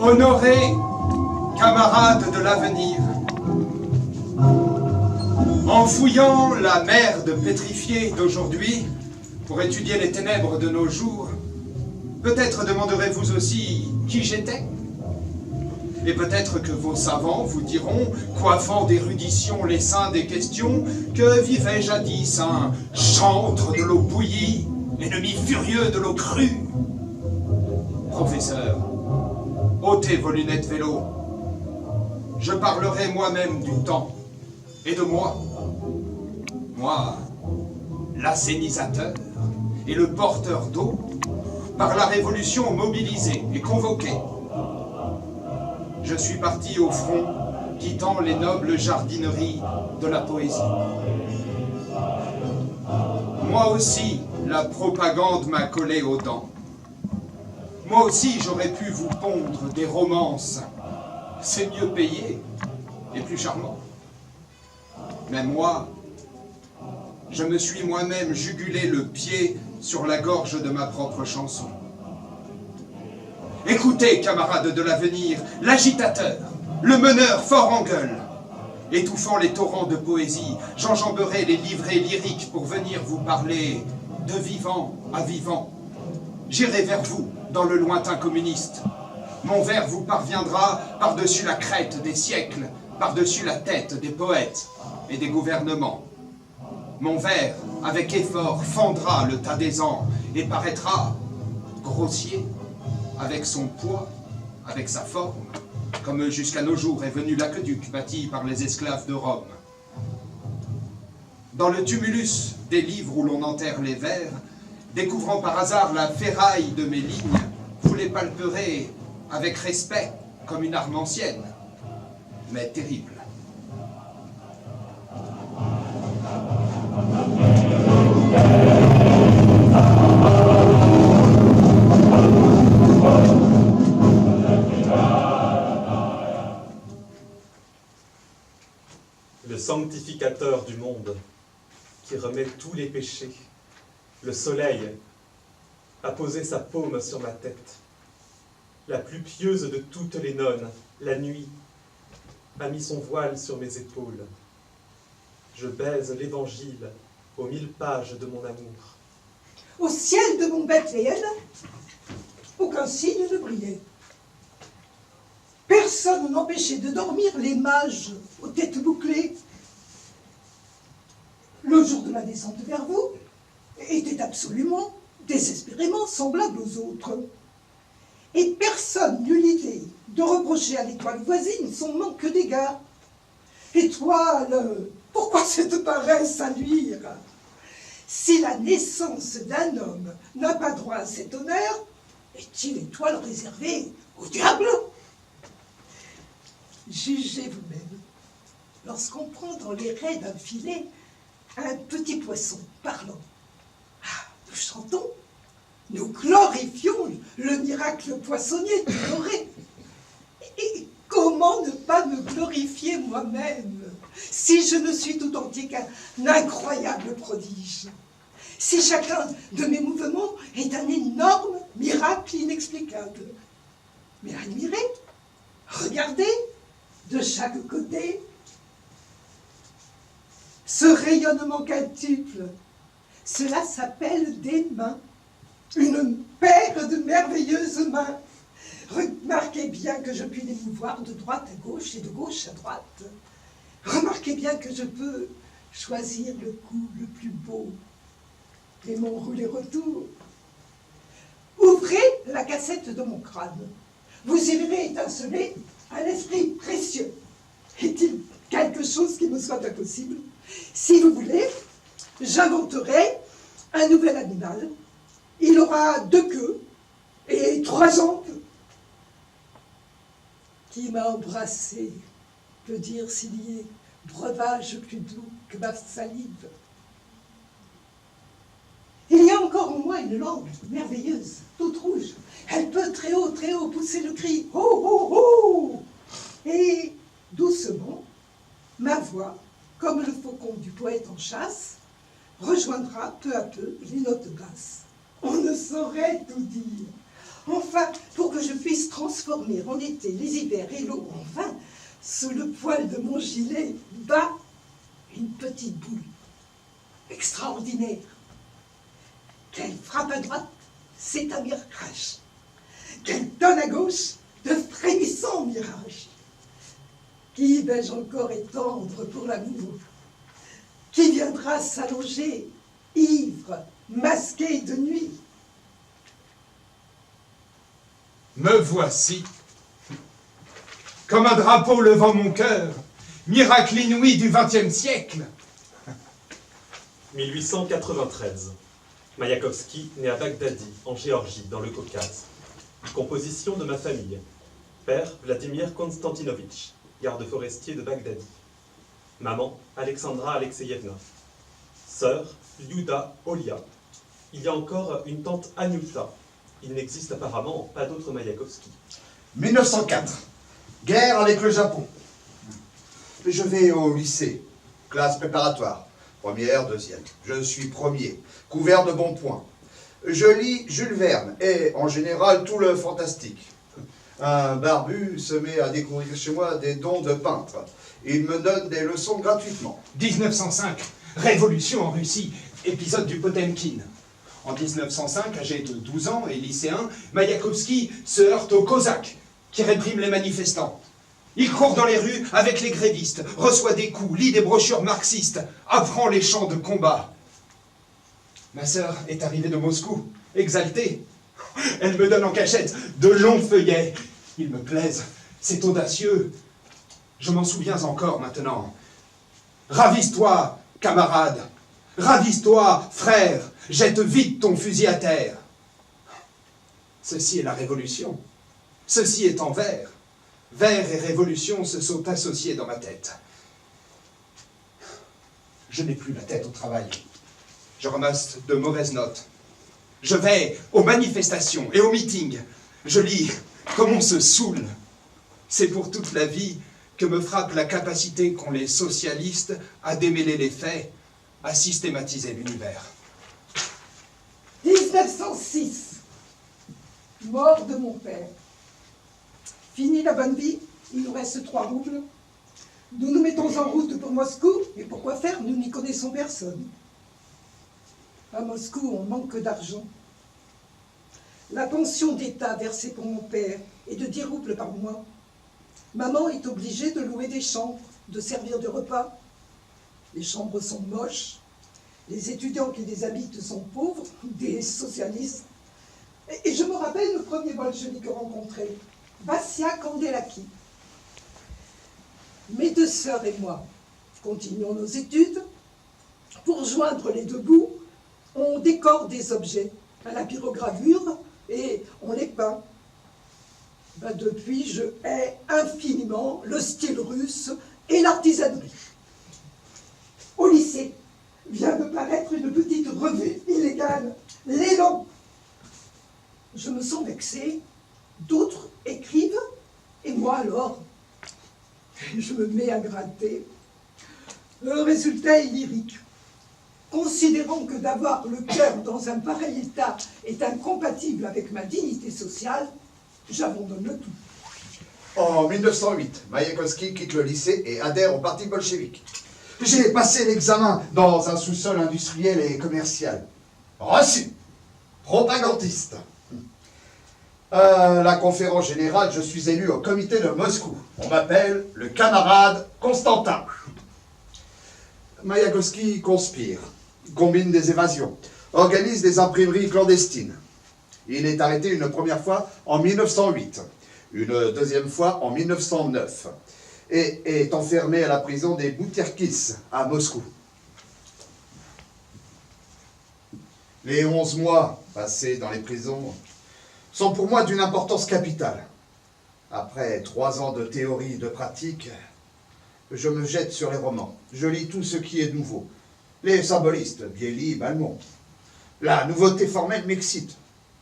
Honorés camarades de l'avenir, en fouillant la merde pétrifiée d'aujourd'hui pour étudier les ténèbres de nos jours, peut-être demanderez-vous aussi qui j'étais. Et peut-être que vos savants vous diront, coiffant d'érudition les seins des questions, que vivait jadis un chantre de l'eau bouillie, ennemi furieux de l'eau crue. Professeur, ôtez vos lunettes vélo. Je parlerai moi-même du temps et de moi. Moi, l'assainisateur et le porteur d'eau, par la révolution mobilisée et convoquée. Je suis parti au front, quittant les nobles jardineries de la poésie. Moi aussi, la propagande m'a collé aux dents. Moi aussi, j'aurais pu vous pondre des romances. C'est mieux payé et plus charmant. Mais moi, je me suis moi-même jugulé le pied sur la gorge de ma propre chanson. Écoutez, camarades de l'avenir, l'agitateur, le meneur fort en gueule. Étouffant les torrents de poésie, j'enjamberai les livrées lyriques pour venir vous parler de vivant à vivant. J'irai vers vous dans le lointain communiste. Mon vers vous parviendra par-dessus la crête des siècles, par-dessus la tête des poètes et des gouvernements. Mon vers, avec effort, fendra le tas des ans et paraîtra grossier, avec son poids, avec sa forme, comme jusqu'à nos jours est venu l'aqueduc bâti par les esclaves de Rome. Dans le tumulus des livres où l'on enterre les vers, découvrant par hasard la ferraille de mes lignes, vous les palperez avec respect, comme une arme ancienne, mais terrible. Le sanctificateur du monde, qui remet tous les péchés, le soleil, a posé sa paume sur ma tête. La plus pieuse de toutes les nonnes, la nuit, a mis son voile sur mes épaules. Je baise l'évangile aux 1000 pages de mon amour. Au ciel de mon Bethléem, aucun signe ne brillait. Personne n'empêchait de dormir les mages aux têtes bouclées. Le jour de ma descente vers vous était absolument, désespérément semblable aux autres. Et personne n'eut l'idée de reprocher à l'étoile voisine son manque d'égard. Étoile, pourquoi cette paresse à nuire? Si la naissance d'un homme n'a pas droit à cet honneur, est-il étoile réservée au diable? Jugez vous-même. Lorsqu'on prend dans les raies d'un filet un petit poisson parlant, nous chantons, nous glorifions le miracle poissonnier du Doré. Et comment ne pas me glorifier moi-même si je ne suis tout entier qu'un incroyable prodige? Si chacun de mes mouvements est un énorme miracle inexplicable. Mais admirez, regardez, de chaque côté, ce rayonnement quintuple, cela s'appelle des mains, une paire de merveilleuses mains. Remarquez bien que je puis les mouvoir de droite à gauche et de gauche à droite. Remarquez bien que je peux choisir le coup le plus beau et mon rouler-retour. Ouvrez la cassette de mon crâne. Vous y verrez étinceler un esprit précieux. Est-il quelque chose qui me soit impossible? Si vous voulez, j'inventerai un nouvel animal. Il aura 2 queues et 3 jambes. Qui m'a embrassé peut dire s'il y est breuvage plus doux que ma salive. Il y a encore en moi une langue merveilleuse, toute rouge. Elle peut très haut pousser le cri « Oh, oh, oh !» Et doucement, ma voix, comme le faucon du poète en chasse, rejoindra peu à peu les notes basses. On ne saurait tout dire. Enfin, pour que je puisse transformer en été les hivers et l'eau en vin, sous le poil de mon gilet bat une petite boule extraordinaire. Qu'elle frappe à droite, c'est un mirage. Qu'elle donne à gauche, de frémissants mirages. Qui vais-je encore étendre pour l'amour? Qui viendra s'allonger, ivre, masqué de nuit? Me voici, comme un drapeau levant mon cœur, miracle inouï du XXe siècle. 1893. Maïakovski naît à Bagdadi, en Géorgie, dans le Caucase. Composition de ma famille. Père, Vladimir Konstantinovitch, garde forestier de Bagdadi. Maman, Alexandra Alexeyevna. Sœur, Lyuda Olia. Il y a encore une tante Anyuta. Il n'existe apparemment pas d'autre Maïakovski. 1904. Guerre avec le Japon. Je vais au lycée. Classe préparatoire. Première, deuxième. Je suis premier. Couvert de bons points. Je lis Jules Verne et, en général, tout le fantastique. Un barbu se met à découvrir chez moi des dons de peintre. Il me donne des leçons gratuitement. 1905, révolution en Russie, épisode du Potemkin. En 1905, âgé de 12 ans et lycéen, Maïakovski se heurte aux Cosaques, qui répriment les manifestants. Il court dans les rues avec les grévistes, reçoit des coups, lit des brochures marxistes, apprend les chants de combat. Ma sœur est arrivée de Moscou, exaltée. Elle me donne en cachette de longs feuillets. Ils me plaisent, c'est audacieux. Je m'en souviens encore maintenant. Ravise-toi, camarade. Ravise-toi, frère. Jette vite ton fusil à terre. Ceci est la révolution. Ceci est en vers. Vers et révolution se sont associés dans ma tête. Je n'ai plus la tête au travail. Je ramasse de mauvaises notes. Je vais aux manifestations et aux meetings. Je lis comme on se saoule. C'est pour toute la vie que me frappe la capacité qu'ont les socialistes à démêler les faits, à systématiser l'univers. 1906. Mort de mon père. Fini la bonne vie, il nous reste 3 roubles. Nous nous mettons en route pour Moscou, mais pourquoi faire? Nous n'y connaissons personne. À Moscou, on manque d'argent. La pension d'État versée pour mon père est de 10 roubles par mois. Maman est obligée de louer des chambres, de servir de repas. Les chambres sont moches. Les étudiants qui les habitent sont pauvres, des socialistes. Et je me rappelle le premier bolchevique rencontré, Vassia Kandelaki. Mes 2 sœurs et moi continuons nos études. Pour joindre les 2 bouts, on décore des objets à la pyrogravure et on les peint. Depuis, je hais infiniment le style russe et l'artisanerie. Au lycée, vient de paraître une petite revue illégale, L'élan. Je me sens vexée, d'autres écrivent, et moi alors, je me mets à gratter. Le résultat est lyrique. Considérant que d'avoir le cœur dans un pareil état est incompatible avec ma dignité sociale, j'abandonne le tout. En 1908, Maïakovski quitte le lycée et adhère au parti bolchevique. J'ai passé l'examen dans un sous-sol industriel et commercial. Reçu. Propagandiste. À la conférence générale, je suis élu au comité de Moscou. On m'appelle le camarade Constantin. Maïakovski conspire, combine des évasions, organise des imprimeries clandestines. Il est arrêté une première fois en 1908, une deuxième fois en 1909, et est enfermé à la prison des Bouterkis à Moscou. Les 11 mois passés dans les prisons sont pour moi d'une importance capitale. Après 3 ans de théorie et de pratique, je me jette sur les romans. Je lis tout ce qui est nouveau. Les symbolistes, Bieli, Balmont. La nouveauté formelle m'excite,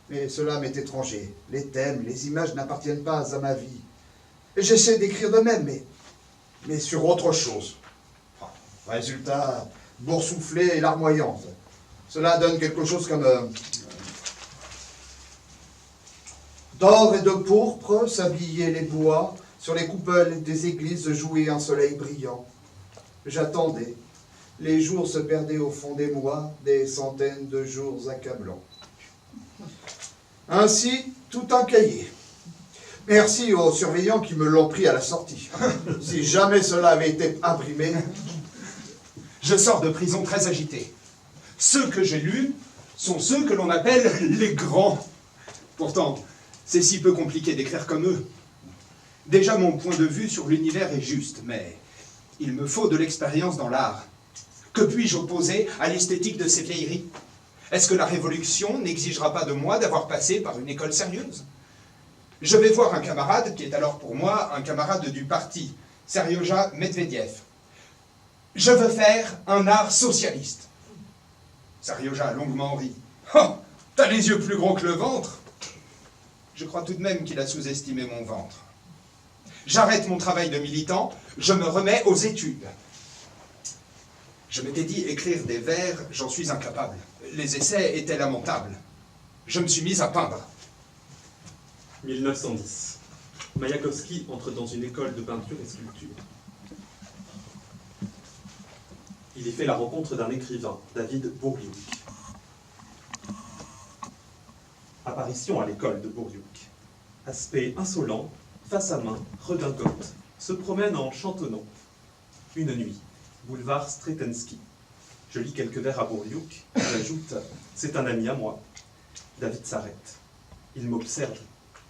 mais cela m'est étranger. Les thèmes, les images n'appartiennent pas à ma vie. J'essaie d'écrire de même, mais sur autre chose. Résultat, boursouflé et larmoyante. Cela donne quelque chose comme D'or et de pourpre s'habillaient les bois, sur les coupelles des églises jouait un soleil brillant. J'attendais. Les jours se perdaient au fond des mois, des centaines de jours accablants. Ainsi, tout un cahier. Merci aux surveillants qui me l'ont pris à la sortie. Si jamais cela avait été imprimé... Je sors de prison très agité. Ceux que j'ai lus sont ceux que l'on appelle les grands. Pourtant, c'est si peu compliqué d'écrire comme eux. Déjà, mon point de vue sur l'univers est juste, mais il me faut de l'expérience dans l'art. Que puis-je opposer à l'esthétique de ces vieilleries? Est-ce que la Révolution n'exigera pas de moi d'avoir passé par une école sérieuse? Je vais voir un camarade qui est alors pour moi un camarade du parti, Serioja Medvedev. Je veux faire un art socialiste. Serioja a longuement ri. Oh, t'as les yeux plus gros que le ventre. Je crois tout de même qu'il a sous-estimé mon ventre. J'arrête mon travail de militant, je me remets aux études. Je m'étais dit écrire des vers, j'en suis incapable. Les essais étaient lamentables. Je me suis mis à peindre. 1910. Mayakovsky entre dans une école de peinture et sculpture. Il y fait la rencontre d'un écrivain, David Bourliouk. Apparition à l'école de Bourliouk. Aspect insolent, face à main, redingote, se promène en chantonnant. Une nuit, boulevard Stretensky. Je lis quelques vers à Bourliouk, j'ajoute « C'est un ami à moi ». David s'arrête. Il m'observe.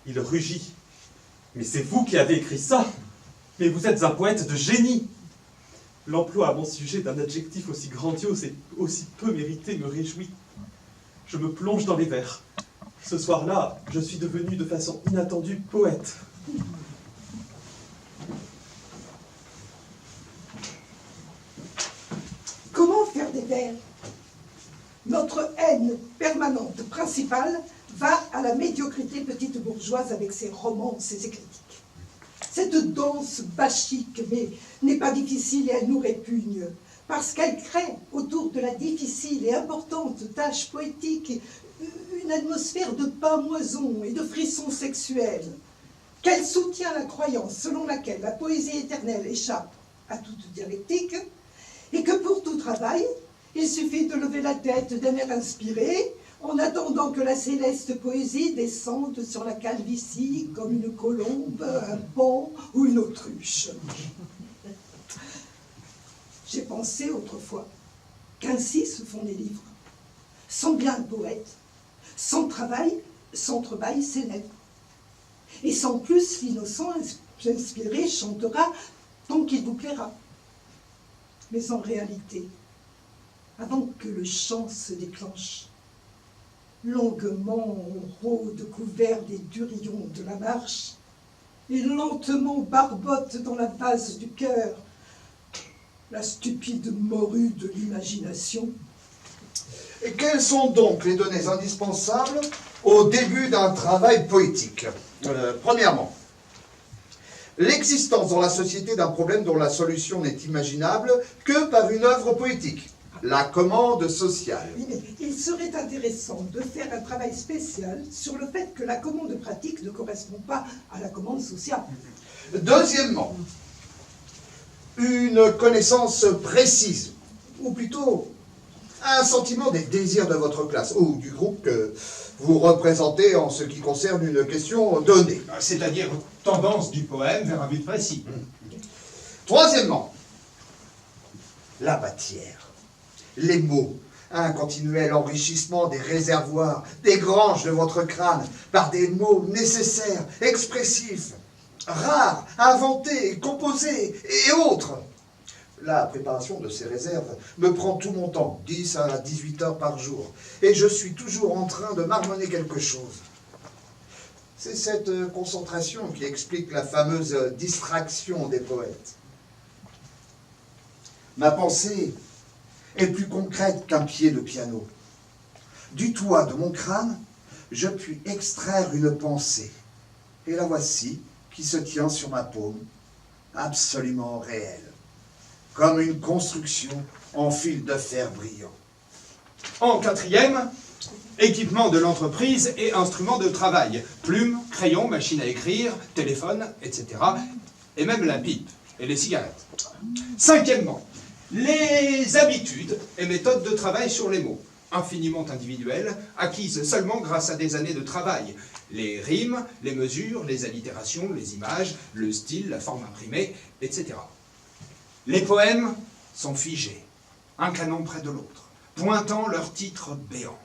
Il rugit. « Mais c'est vous qui avez écrit ça! Mais vous êtes un poète de génie !» L'emploi à mon sujet d'un adjectif aussi grandiose et aussi peu mérité me réjouit. Je me plonge dans les vers. Ce soir-là, je suis devenu de façon inattendue poète. Comment faire des vers? Notre haine permanente principale va à la médiocrité petite bourgeoise avec ses romans, ses critiques. Cette danse bachique, mais n'est pas difficile et elle nous répugne, parce qu'elle crée autour de la difficile et importante tâche poétique une atmosphère de pamoison et de frissons sexuels, qu'elle soutient la croyance selon laquelle la poésie éternelle échappe à toute dialectique, et que pour tout travail, il suffit de lever la tête d'un air inspiré, en attendant que la céleste poésie descende sur la calvitie comme une colombe, un paon ou une autruche. J'ai pensé autrefois qu'ainsi se font les livres. Sans bien le poète, sans travail, s'élève. Et sans plus, l'innocent inspiré chantera tant qu'il vous plaira. Mais en réalité, avant que le chant se déclenche, longuement on rôde couvert des durillons de la marche, et lentement barbotte dans la vase du cœur la stupide morue de l'imagination. Et quelles sont donc les données indispensables au début d'un travail poétique? Premièrement, l'existence dans la société d'un problème dont la solution n'est imaginable que par une œuvre poétique. La commande sociale. Il serait intéressant de faire un travail spécial sur le fait que la commande pratique ne correspond pas à la commande sociale. Deuxièmement, une connaissance précise, ou plutôt un sentiment des désirs de votre classe, ou du groupe que vous représentez en ce qui concerne une question donnée. C'est-à-dire tendance du poème vers un but précis. Troisièmement, la matière. Les mots, un continuel enrichissement des réservoirs, des granges de votre crâne, par des mots nécessaires, expressifs, rares, inventés, composés et autres. La préparation de ces réserves me prend tout mon temps, 10 à 18 heures par jour, et je suis toujours en train de marmonner quelque chose. C'est cette concentration qui explique la fameuse distraction des poètes. Ma pensée est plus concrète qu'un pied de piano. Du toit de mon crâne, je puis extraire une pensée. Et la voici qui se tient sur ma paume, absolument réelle, comme une construction en fil de fer brillant. En quatrième, Équipement de l'entreprise et instruments de travail. Plumes, crayons, machines à écrire, téléphone, etc. Et même la pipe et les cigarettes. Cinquièmement, les habitudes et méthodes de travail sur les mots, infiniment individuelles, acquises seulement grâce à des années de travail. Les rimes, les mesures, les allitérations, les images, le style, la forme imprimée, etc. Les poèmes sont figés, un canon près de l'autre, pointant leur titre béant.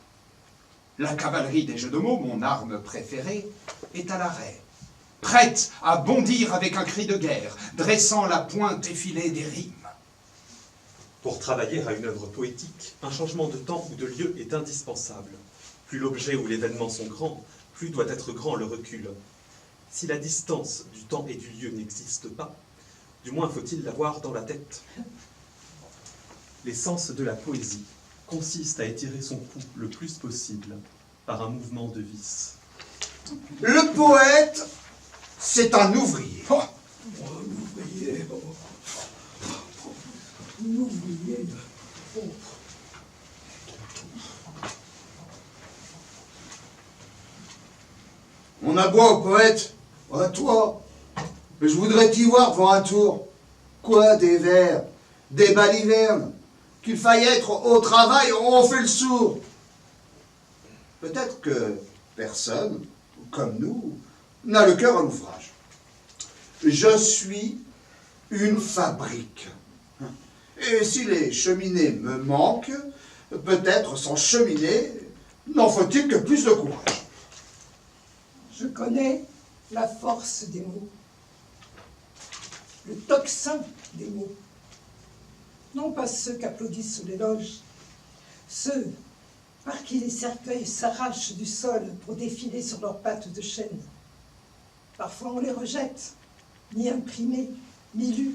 La cavalerie des jeux de mots, mon arme préférée, est à l'arrêt, prête à bondir avec un cri de guerre, dressant la pointe effilée des rimes. Pour travailler à une œuvre poétique, un changement de temps ou de lieu est indispensable. Plus l'objet ou l'événement sont grands, plus doit être grand le recul. Si la distance du temps et du lieu n'existe pas, du moins faut-il l'avoir dans la tête. L'essence de la poésie consiste à étirer son cou le plus possible par un mouvement de vis. Le poète, c'est un ouvrier. Oh, L'ouvrier. L'ouvrier. On aboie au poète. À toi. Mais je voudrais t'y voir devant un tour. Quoi, des vers, des balivernes. Qu'il faille être au travail, on fait le sourd. Peut-être que personne, comme nous, n'a le cœur à l'ouvrage. Je suis une fabrique. Et si les cheminées me manquent, peut-être sans cheminée, n'en faut-il que plus de courage. Je connais la force des mots, le tocsin des mots. Non pas ceux qu'applaudissent sous l'éloge, ceux par qui les cercueils s'arrachent du sol pour défiler sur leurs pattes de chêne. Parfois on les rejette, ni imprimés, ni lus,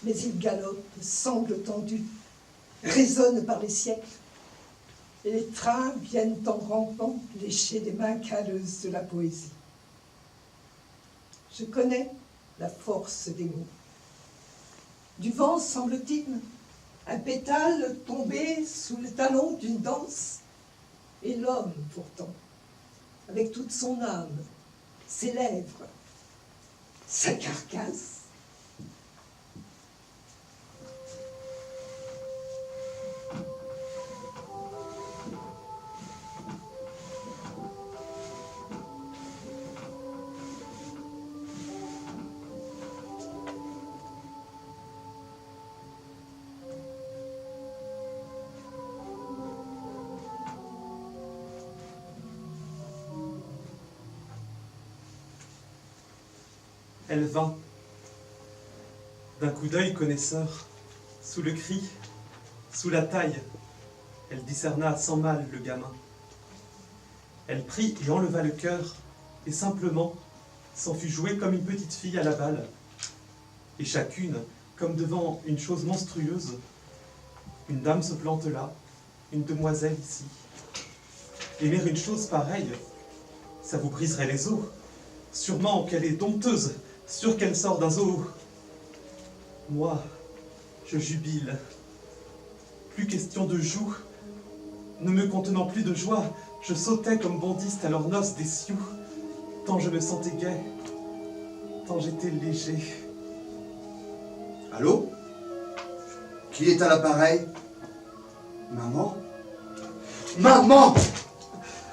mais ils galopent, sangles tendues, résonnent par les siècles. Et les trains viennent en rampant lécher les mains calleuses de la poésie. Je connais la force des mots. Du vent, semble-t-il, un pétale tombé sous le talon d'une danse, et l'homme pourtant, avec toute son âme, ses lèvres, sa carcasse. Elle vint, d'un coup d'œil connaisseur, sous le cri, sous la taille, elle discerna sans mal le gamin. Elle prit et enleva le cœur, et simplement s'en fut jouer comme une petite fille à la balle. Et chacune, comme devant une chose monstrueuse, une dame se plante là, une demoiselle ici. Aimer une chose pareille, ça vous briserait les os. Sûrement qu'elle est dompteuse, sûr qu'elle sort d'un zoo. Moi, je jubile. Plus question de joue. Ne me contenant plus de joie, je sautais comme bondiste à leurs noces des sioux. Tant je me sentais gai, tant j'étais léger. Allô? Qui est à l'appareil? Maman? Maman!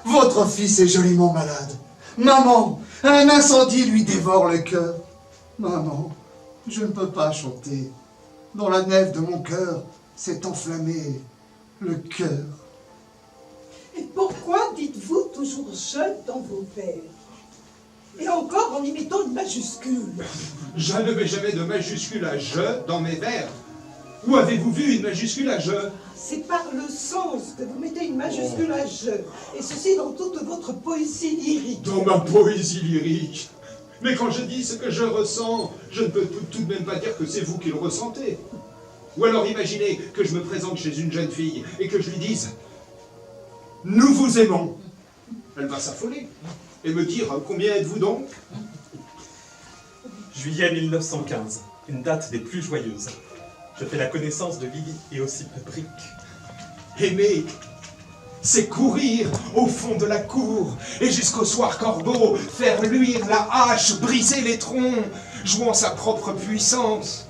Votre fils est joliment malade. Maman! Un incendie lui dévore le cœur. Maman, je ne peux pas chanter. Dans la nef de mon cœur s'est enflammé le cœur. Et pourquoi dites-vous toujours « je » dans vos vers? Et encore en y mettant une majuscule. je ne mets jamais de majuscule à « je » dans mes vers. Où avez-vous vu une majuscule à « je » ? C'est par le sens que vous mettez une majuscule à « je ». Et ceci dans toute votre poésie lyrique. Dans ma poésie lyrique. Mais quand je dis ce que je ressens, je ne peux tout de même pas dire que c'est vous qui le ressentez. Ou alors imaginez que je me présente chez une jeune fille et que je lui dise « Nous vous aimons ». Elle va s'affoler et me dire « Combien êtes-vous donc ?» Juillet 1915, une date des plus joyeuses. Je fais la connaissance de Lily et aussi de Brick. Aimer, c'est courir au fond de la cour, et jusqu'au soir corbeau, faire luire la hache, briser les troncs, jouant sa propre puissance.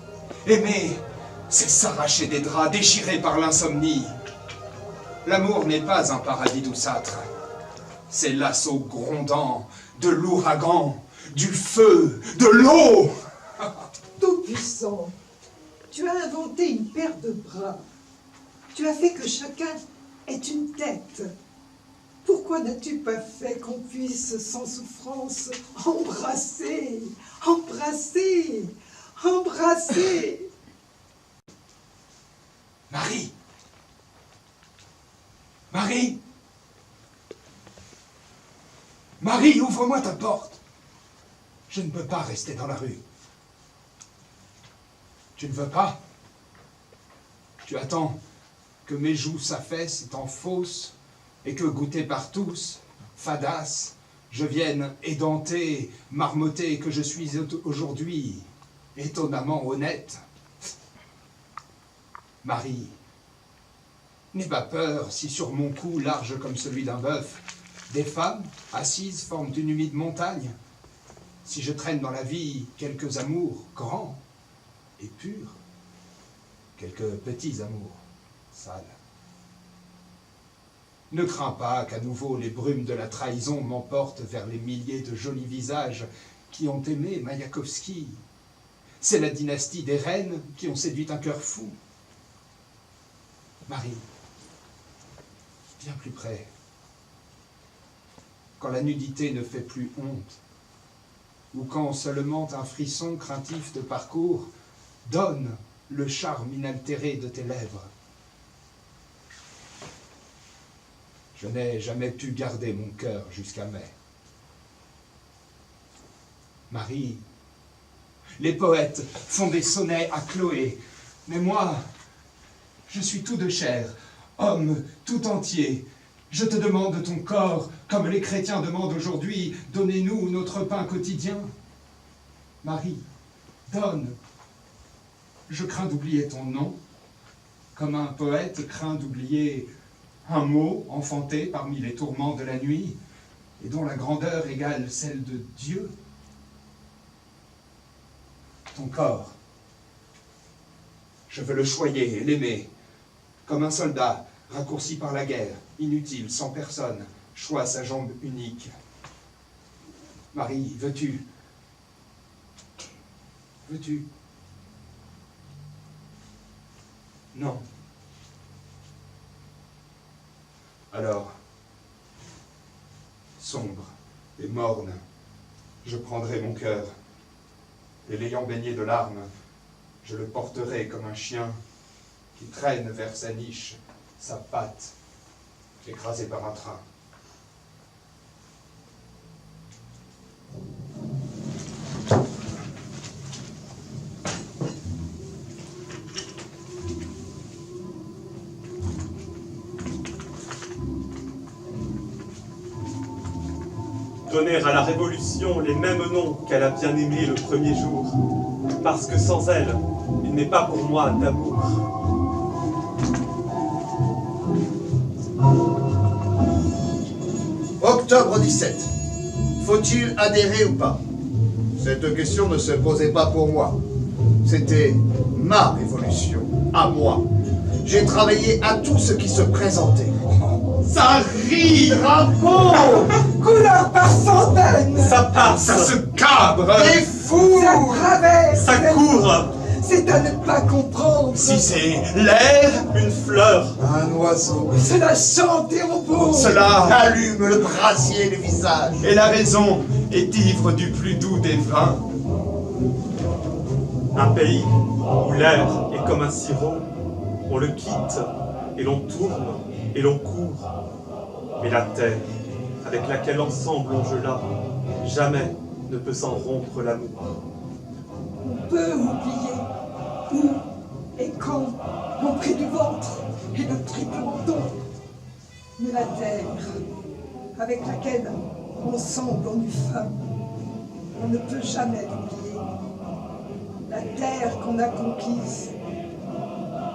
Aimer, c'est s'arracher des draps déchirés par l'insomnie. L'amour n'est pas un paradis douceâtre, c'est l'assaut grondant de l'ouragan, du feu, de l'eau. Tout-puissant, tu as inventé une paire de bras. Tu as fait que chacun ait une tête. Pourquoi n'as-tu pas fait qu'on puisse sans souffrance embrasser, embrasser, embrasser? Marie! Marie! Marie, ouvre-moi ta porte! Je ne peux pas rester dans la rue. Tu ne veux pas? Tu attends que mes joues s'affaissent étant fausses et que, goûté par tous, fadasse, je vienne édenter, marmotter que je suis aujourd'hui étonnamment honnête. Marie, n'aie pas peur si sur mon cou, large comme celui d'un bœuf, des femmes assises forment une humide montagne, si je traîne dans la vie quelques amours grands et purs, quelques petits amours sales. Ne crains pas qu'à nouveau les brumes de la trahison m'emportent vers les milliers de jolis visages qui ont aimé Maïakovski. C'est la dynastie des reines qui ont séduit un cœur fou. Marie, viens plus près. Quand la nudité ne fait plus honte, ou quand seulement un frisson craintif de parcours donne le charme inaltéré de tes lèvres. Je n'ai jamais pu garder mon cœur jusqu'à mai. Marie, les poètes font des sonnets à Chloé, mais moi, je suis tout de chair, homme tout entier. Je te demande ton corps, comme les chrétiens demandent aujourd'hui, donnez-nous notre pain quotidien. Marie, donne. Je crains d'oublier ton nom, comme un poète craint d'oublier un mot enfanté parmi les tourments de la nuit, et dont la grandeur égale celle de Dieu. Ton corps, je veux le choyer et l'aimer, comme un soldat raccourci par la guerre, inutile, sans personne, choisit sa jambe unique. Marie, veux-tu? Veux-tu? Non. Alors, sombre et morne, je prendrai mon cœur, et l'ayant baigné de larmes, je le porterai comme un chien qui traîne vers sa niche sa patte, écrasée par un train. Donner à la Révolution les mêmes noms qu'elle a bien aimés le premier jour, parce que sans elle, il n'est pas pour moi d'amour. Octobre 17. Faut-il adhérer ou pas? Cette question ne se posait pas pour moi. C'était ma révolution, à moi. J'ai travaillé à tout ce qui se présentait. Ça rit! Drapeau! Couleur par centaines! Ça passe, Ça se cabre! Des fous! Ça traverse! ça court, C'est à ne pas comprendre! Si c'est l'air, une fleur, Un oiseau. Cela chante et repose! cela Allume le brasier du visage. et la raison est ivre du plus doux des vins. un pays où l'air est comme un sirop, on le quitte et l'on tourne et l'on court. Mais la terre, avec laquelle ensemble on gela, jamais ne peut s'en rompre l'amour. On peut oublier où et quand mon prix du ventre et le triple menton. Mais la terre avec laquelle ensemble on eut faim, on ne peut jamais l'oublier. La terre qu'on a conquise,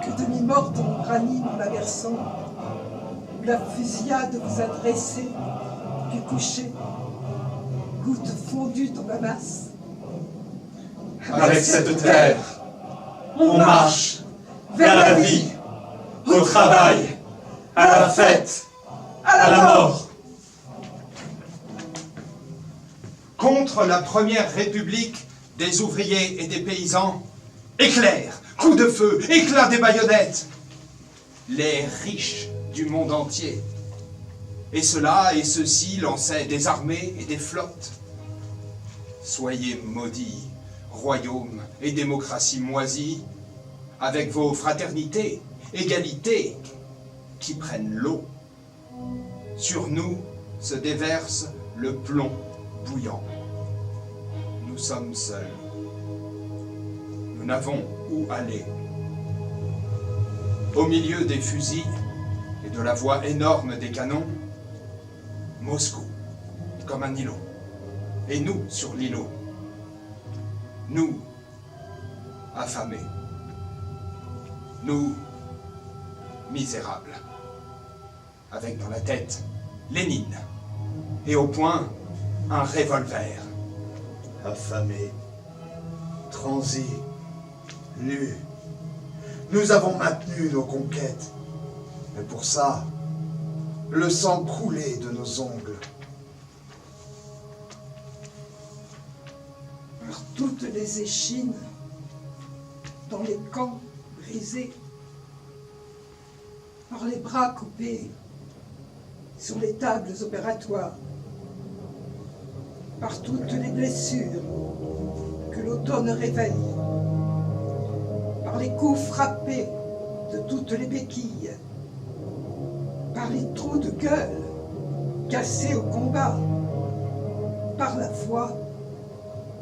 que demi-morte on ranime en la versant, la fusillade vous a dressé du coucher, goutte fondue dans la masse. Avec cette terre, on marche vers la vie, au travail, à la fête, à la mort. Contre la première république des ouvriers et des paysans, éclairs, coups de feu, éclat des baïonnettes, les riches du monde entier. Et ceux-là et ceux-ci lançaient des armées et des flottes. Soyez maudits, royaumes et démocratie moisie, avec vos fraternités, égalités, qui prennent l'eau. Sur nous se déverse le plomb bouillant. Nous sommes seuls. Nous n'avons où aller. Au milieu des fusils et de la voix énorme des canons, Moscou, comme un îlot. Et nous sur l'îlot. Nous, affamés. Nous, misérables. Avec dans la tête Lénine. Et au poing, un revolver. Affamés, transis, nus, nous avons maintenu nos conquêtes. Mais pour ça, le sang coulait de nos ongles. Par toutes les échines, dans les camps brisés, par les bras coupés, sur les tables opératoires, par toutes les blessures que l'automne réveille, par les coups frappés de toutes les béquilles, par les trous de gueule cassés au combat, par la voix,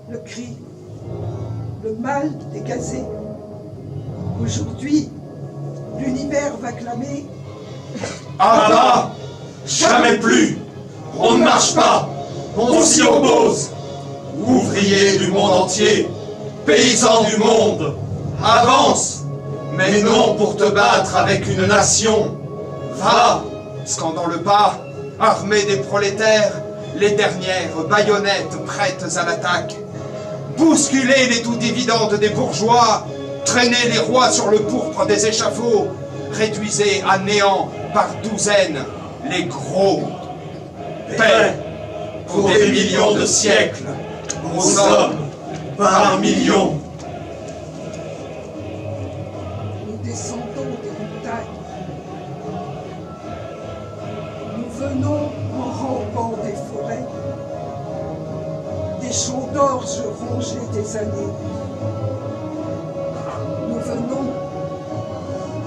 le cri, le mal dégazé. Aujourd'hui, l'univers va clamer À bas, jamais plus, on ne marche pas, on s'y oppose. Ouvriers du monde entier, paysans du monde, avance, mais non pour te battre avec une nation. Va, Scandant le pas, armés des prolétaires, les dernières baïonnettes prêtes à l'attaque. Bousculer les tout dividendes des bourgeois, traîner les rois sur le pourpre des échafauds, réduisez à néant par douzaines les gros. paix pour des millions de siècles, aux hommes par millions. nous descendons des montagnes. Nous venons en rampant des forêts, des champs d'orge rongés des années. Nous venons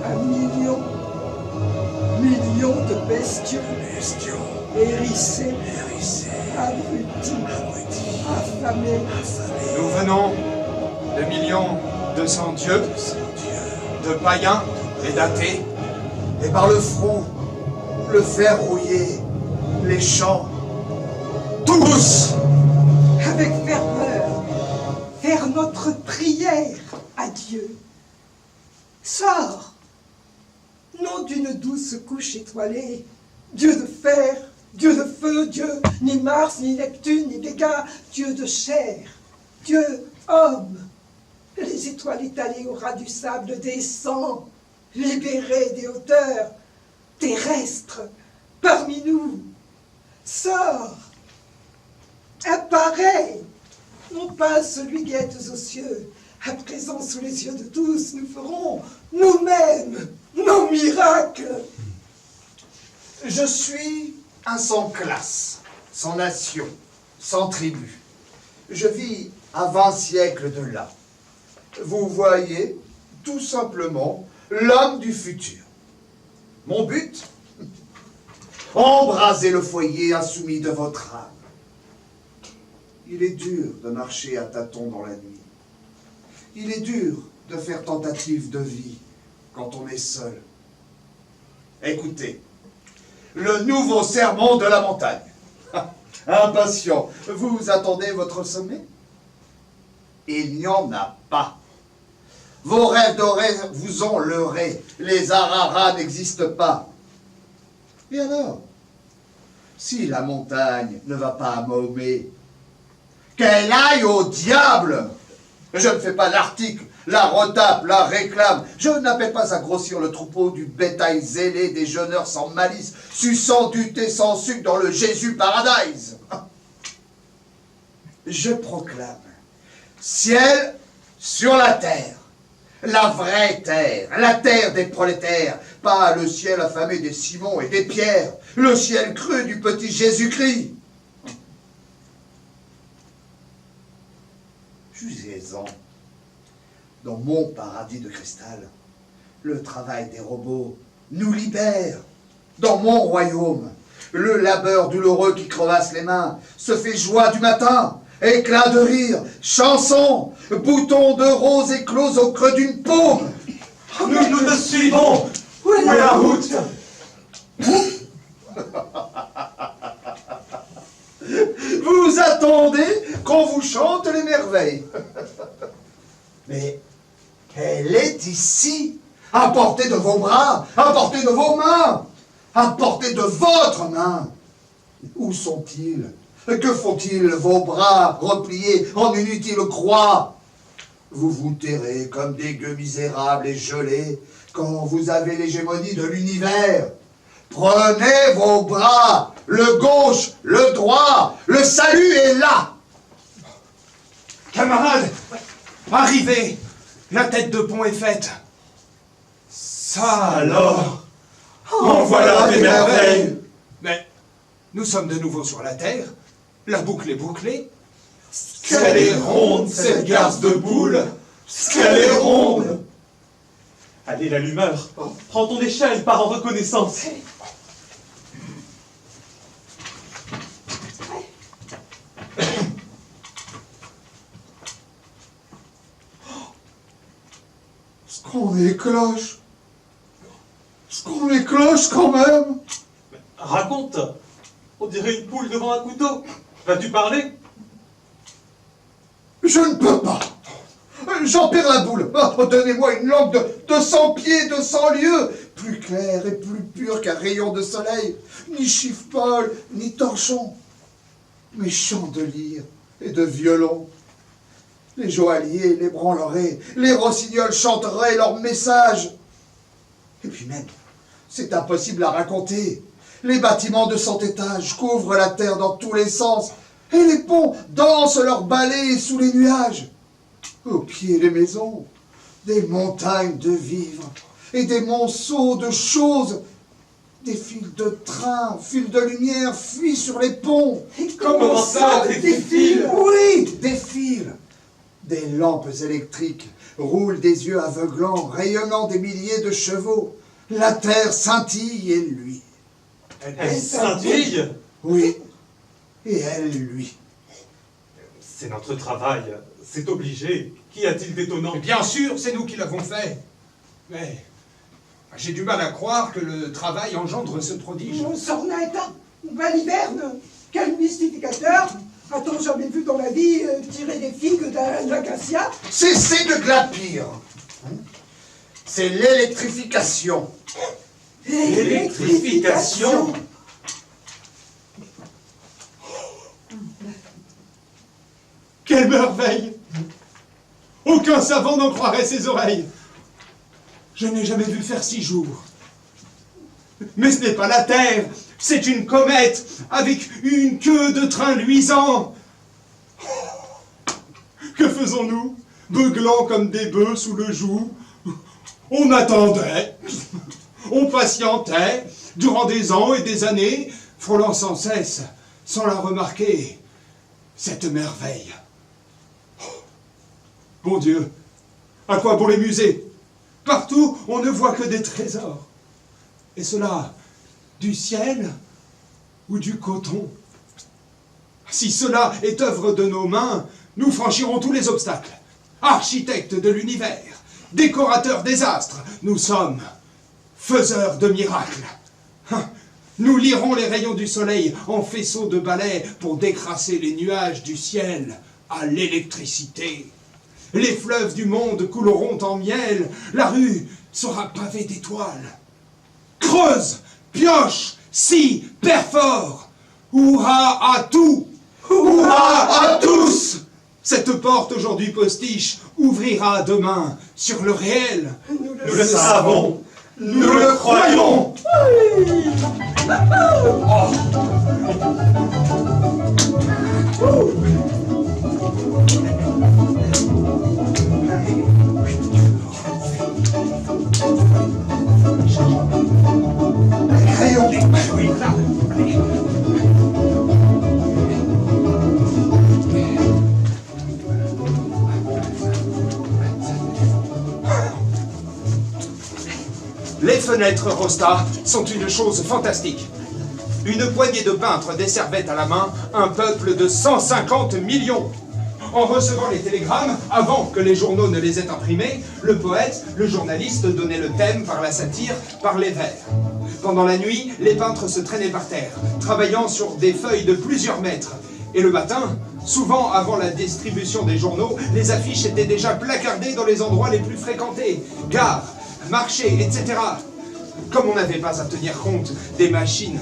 à millions, millions de bestiaux, hérissés, abrutis, affamés. Nous venons de millions de sans dieux, de païens et d'athées, Et par le front, le fer rouillé, les champs, tous Avec ferveur, faire notre prière à Dieu. Sors, non d'une douce couche étoilée, Dieu de fer, Dieu de feu, Dieu ni Mars, ni Neptune, ni Véga, Dieu de chair, Dieu homme. Les étoiles étalées au ras du sable descend, libérées des hauteurs terrestres parmi nous. Sors, apparaît, non pas celui qui est aux cieux. À présent, sous les yeux de tous, nous ferons nous-mêmes nos miracles. je suis un sans classe, sans nation, sans tribu. Je vis à 20 siècles de là. Vous voyez, tout simplement, l'homme du futur. Mon but? Embraser le foyer insoumis de votre âme. Il est dur de marcher à tâtons dans la nuit. Il est dur de faire tentative de vie quand on est seul. Écoutez, le nouveau sermon de la montagne. Impatient, vous attendez votre sommet? Il n'y en a pas. Vos rêves dorés vous ont leurré. Les Araras n'existent pas. Et alors? Si la montagne ne va pas à Mahomet, qu'elle aille au diable! Je ne fais pas l'article, la retape, la réclame. Je n'appelle pas à grossir le troupeau du bétail zélé des jeûneurs sans malice, suçant du thé sans sucre dans le Jésus Paradise. Je proclame, ciel sur la terre, la vraie terre, la terre des prolétaires, pas le ciel affamé des Simons et des Pierres, le ciel cru du petit Jésus-Christ. Jugez-en. Dans mon paradis de cristal, le travail des robots nous libère. Dans mon royaume, le labeur douloureux qui crevasse les mains se fait joie du matin, éclat de rire, chanson, bouton de rose éclose au creux d'une paume. Nous te suivons. Où est la route? Vous attendez qu'on vous chante les merveilles. Mais elle est ici, à portée de vos bras, à portée de vos mains, à portée de votre main. Où sont-ils? Que font-ils vos bras repliés en une inutile croix? Vous vous tairez comme des gueux misérables et gelés quand vous avez l'hégémonie de l'univers. Prenez vos bras, le gauche, le droit, le salut est là. Camarades, arrivez! La tête de pont est faite. Ça alors! En voilà des merveilles. Mais nous sommes de nouveau sur la terre. La boucle est bouclée. Qu'elle est ronde, cette garce de boule. Qu'elle est ronde. Allez, l'allumeur, prends ton échelle, pars en reconnaissance. Est-ce qu'on est cloche? Est-ce qu'on est cloche quand même? Raconte. On dirait une poule devant un couteau. Vas-tu parler? Je ne peux pas. J'en perds la boule. Oh, donnez-moi une langue de 100 pieds, de 100 lieues, plus claire et plus pure qu'un rayon de soleil. Ni chiffre-paul, ni torchon. Mais chants de lyre et de violon. Les joailliers, les branlerets, les rossignols chanteraient leur message. Et puis même, c'est impossible à raconter. Les bâtiments de 100 étages couvrent la terre dans tous les sens, et les ponts dansent leur ballet sous les nuages. Au pied des maisons, des montagnes de vivres, et des monceaux de choses. Des fils de train, fils de lumière fuient sur les ponts. Et Comment ça, des fils? Oui, des fils. Des lampes électriques roulent des yeux aveuglants, rayonnant des milliers de chevaux. La terre scintille et lui. Elle scintille. Oui, et elle lui. C'est notre travail. C'est obligé. Qu'y a-t-il d'étonnant? Mais bien sûr, c'est nous qui l'avons fait. Mais j'ai du mal à croire que le travail engendre ce prodige. Sornette, baliverne, quel mystificateur! A-t-on jamais vu dans la vie tirer des figues d'un acacia? Cessez de glapir. C'est l'électrification. L'électrification. Quelle merveille! Aucun savant n'en croirait ses oreilles. Je n'ai jamais vu faire 6 jours. Mais ce n'est pas la Terre, c'est une comète avec une queue de train luisant. Que faisons-nous? Beuglant comme des bœufs sous le joug. On attendait, on patientait, durant des ans et des années, frôlant sans cesse, sans la remarquer, cette merveille. Bon Dieu, à quoi bon les musées? Partout, on ne voit que des trésors. Et cela, du ciel ou du coton? Si cela est œuvre de nos mains, nous franchirons tous les obstacles. Architectes de l'univers, décorateurs des astres, nous sommes faiseurs de miracles. Nous lirons les rayons du soleil en faisceaux de balais pour décrasser les nuages du ciel à l'électricité. Les fleuves du monde couleront en miel, la rue sera pavée d'étoiles. Creuse, pioche, Si, père fort, hurrah à tout, hurrah à tous. Cette porte aujourd'hui postiche ouvrira demain sur le réel. Nous Nous le savons, nous le croyons. Crayon. Oui, là, allez. Les fenêtres Rosta sont une chose fantastique. Une poignée de peintres desservait à la main un peuple de 150 millions. En recevant les télégrammes, avant que les journaux ne les aient imprimés, le poète, le journaliste donnait le thème par la satire, par les vers. Pendant la nuit, les peintres se traînaient par terre, travaillant sur des feuilles de plusieurs mètres. Et le matin, souvent avant la distribution des journaux, les affiches étaient déjà placardées dans les endroits les plus fréquentés, gares, marchés, etc. Comme on n'avait pas à tenir compte des machines,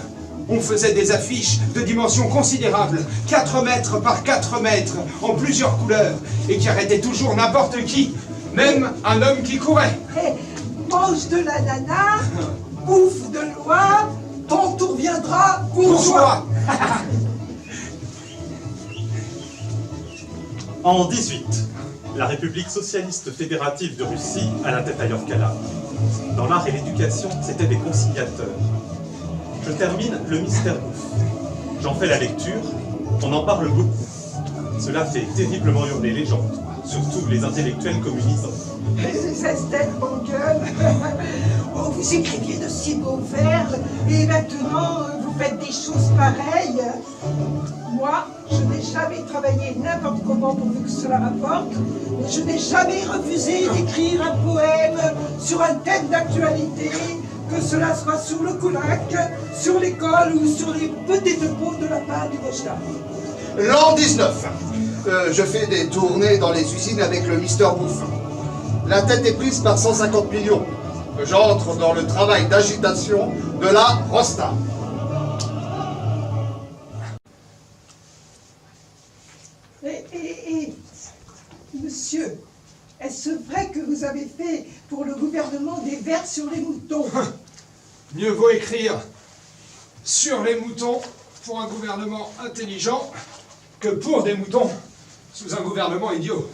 on faisait des affiches de dimensions considérables, 4 mètres par 4 mètres, en plusieurs couleurs, et qui arrêtaient toujours n'importe qui, même un homme qui courait. Mange de l'ananas, bouffe de loi, ton tour viendra, bourgeois. En 18, la République socialiste fédérative de Russie a la tête ailleurs qu'à l'art. Dans l'art et l'éducation, c'était des conciliateurs. Je termine le mystère bouffe. J'en fais la lecture, on en parle beaucoup. Cela fait terriblement hurler les gens, surtout les intellectuels communisants. Les esthètes en gueule. Oh, vous écriviez de si beaux vers, et maintenant vous faites des choses pareilles. Moi, je n'ai jamais travaillé n'importe comment pourvu que cela rapporte, mais je n'ai jamais refusé d'écrire un poème sur un thème d'actualité, que cela soit sur le Koulak, sur l'école ou sur les petites peaux de lapin du Rochta. L'an 19. Je fais des tournées dans les usines avec le Mister Bouffe. La tête est prise par 150 millions. J'entre dans le travail d'agitation de la Rosta. Et, monsieur, est-ce vrai que vous avez fait pour le gouvernement des vers sur les moutons? Mieux vaut écrire sur les moutons pour un gouvernement intelligent que pour des moutons sous un gouvernement idiot.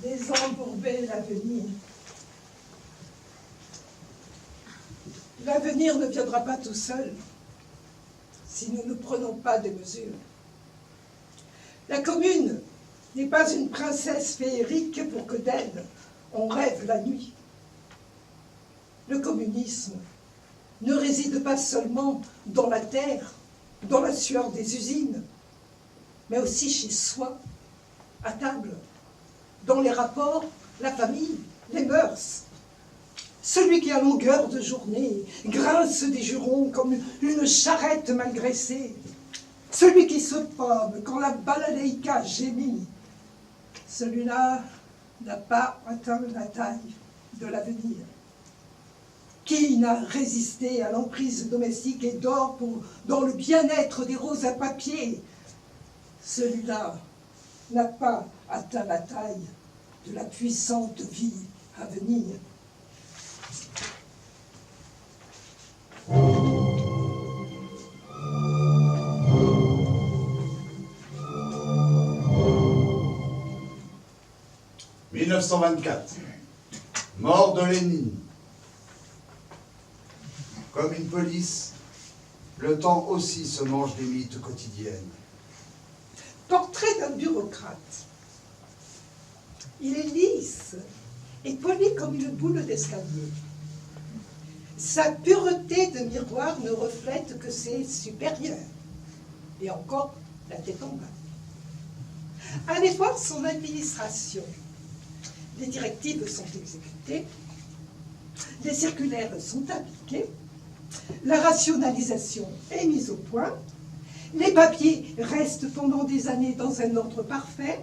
Désembourber l'avenir. L'avenir ne viendra pas tout seul si nous ne prenons pas des mesures. La commune n'est pas une princesse féerique pour que d'elle on rêve la nuit. Le communisme ne réside pas seulement dans la terre, dans la sueur des usines, mais aussi chez soi, à table, dans les rapports, la famille, les mœurs. Celui qui à longueur de journée grince des jurons comme une charrette mal graissée. Celui qui se pomme quand la balaléïka gémit. Celui-là n'a pas atteint la taille de l'avenir. Qui n'a résisté à l'emprise domestique et dort dans le bien-être des roses à papier? Celui-là n'a pas atteint la taille de la puissante vie à venir. « 1924. Mort de Lénine. Comme une police, le temps aussi se mange des mythes quotidiennes. Portrait d'un bureaucrate. Il est lisse et poli comme une boule d'escalier. Sa pureté de miroir ne reflète que ses supérieurs, et encore la tête en bas. Allez voir son administration. Les directives sont exécutées, les circulaires sont appliquées, la rationalisation est mise au point, les papiers restent pendant des années dans un ordre parfait,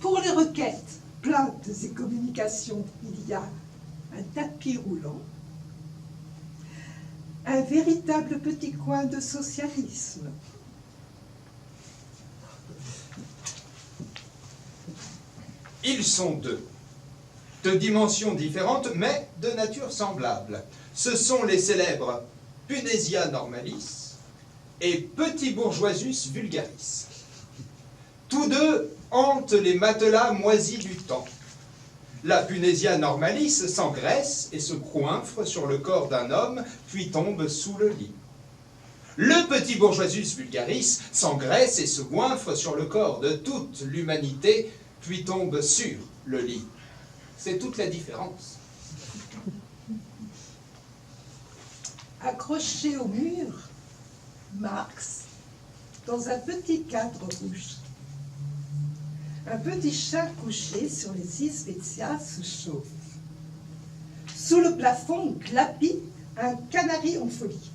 Pour les requêtes, plaintes et communications, il y a un tapis roulant, un véritable petit coin de socialisme. Ils sont deux, de dimensions différentes, mais de nature semblable. Ce sont les célèbres Punesia normalis et Petit bourgeoisus vulgaris. Tous deux hantent les matelas moisis du temps. La Punesia normalis s'engraisse et se coinfre sur le corps d'un homme, puis tombe sous le lit. Le Petit bourgeoisus vulgaris s'engraisse et se goinfre sur le corps de toute l'humanité, puis tombe sur le lit. C'est toute la différence. Accroché au mur, Marx, dans un petit cadre rouge. Un petit chat couché sur les Isvetia se chauffe. Sous le plafond glapit un canari en folie.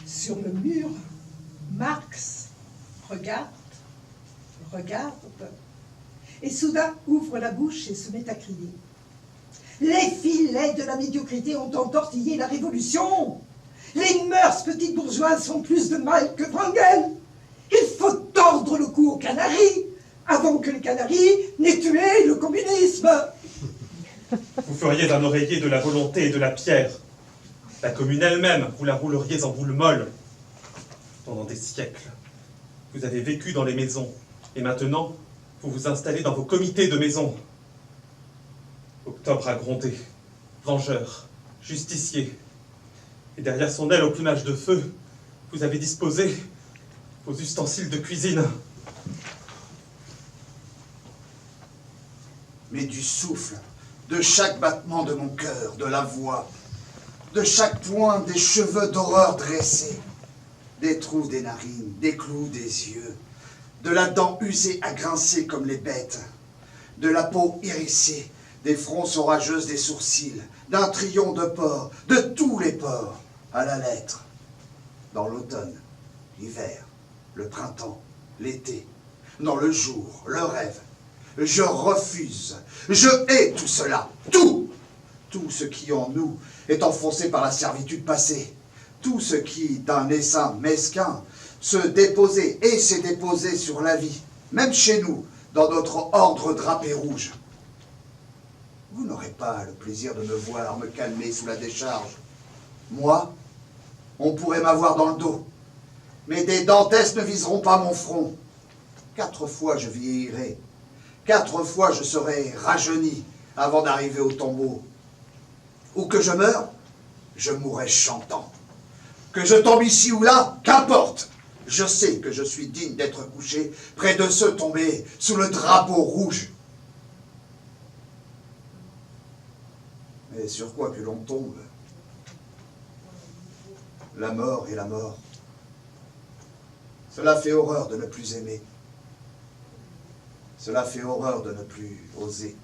Sur le mur, Marx regarde, et soudain ouvre la bouche et se met à crier. Les filets de la médiocrité ont entortillé la révolution. Les mœurs petites bourgeoises font plus de mal que Wrangel. Il faut tordre le cou aux canaris avant que les canaris n'aient tué le communisme. Vous feriez d'un oreiller de la volonté et de la pierre. La commune elle-même, vous la rouleriez en boule molle. Pendant des siècles, vous avez vécu dans les maisons, et maintenant, vous vous installez dans vos comités de maison. Octobre a grondé, vengeur, justicier. Et derrière son aile au plumage de feu, vous avez disposé vos ustensiles de cuisine. Mais du souffle, de chaque battement de mon cœur, de la voix, de chaque point des cheveux d'horreur dressés, des trous des narines, des clous des yeux, de la dent usée à grincer comme les bêtes, de la peau hérissée, des fronces orageuses des sourcils, d'un trillon de porc, de tous les porcs, à la lettre, dans l'automne, l'hiver, le printemps, l'été, dans le jour, le rêve. Je refuse, je hais tout cela, tout ce qui en nous est enfoncé par la servitude passée, tout ce qui, d'un essaim mesquin, se déposait et s'est déposé sur la vie, même chez nous, dans notre ordre drapé rouge. Vous n'aurez pas le plaisir de me voir me calmer sous la décharge. Moi, on pourrait m'avoir dans le dos, mais des dentesses ne viseront pas mon front. 4 fois je vieillirai, 4 fois je serai rajeuni avant d'arriver au tombeau. Ou que je meure, je mourrai chantant. Que je tombe ici ou là, qu'importe. Je sais que je suis digne d'être couché près de ceux tombés sous le drapeau rouge. Mais sur quoi que l'on tombe, la mort est la mort. Cela fait horreur de ne plus aimer. Cela fait horreur de ne plus oser.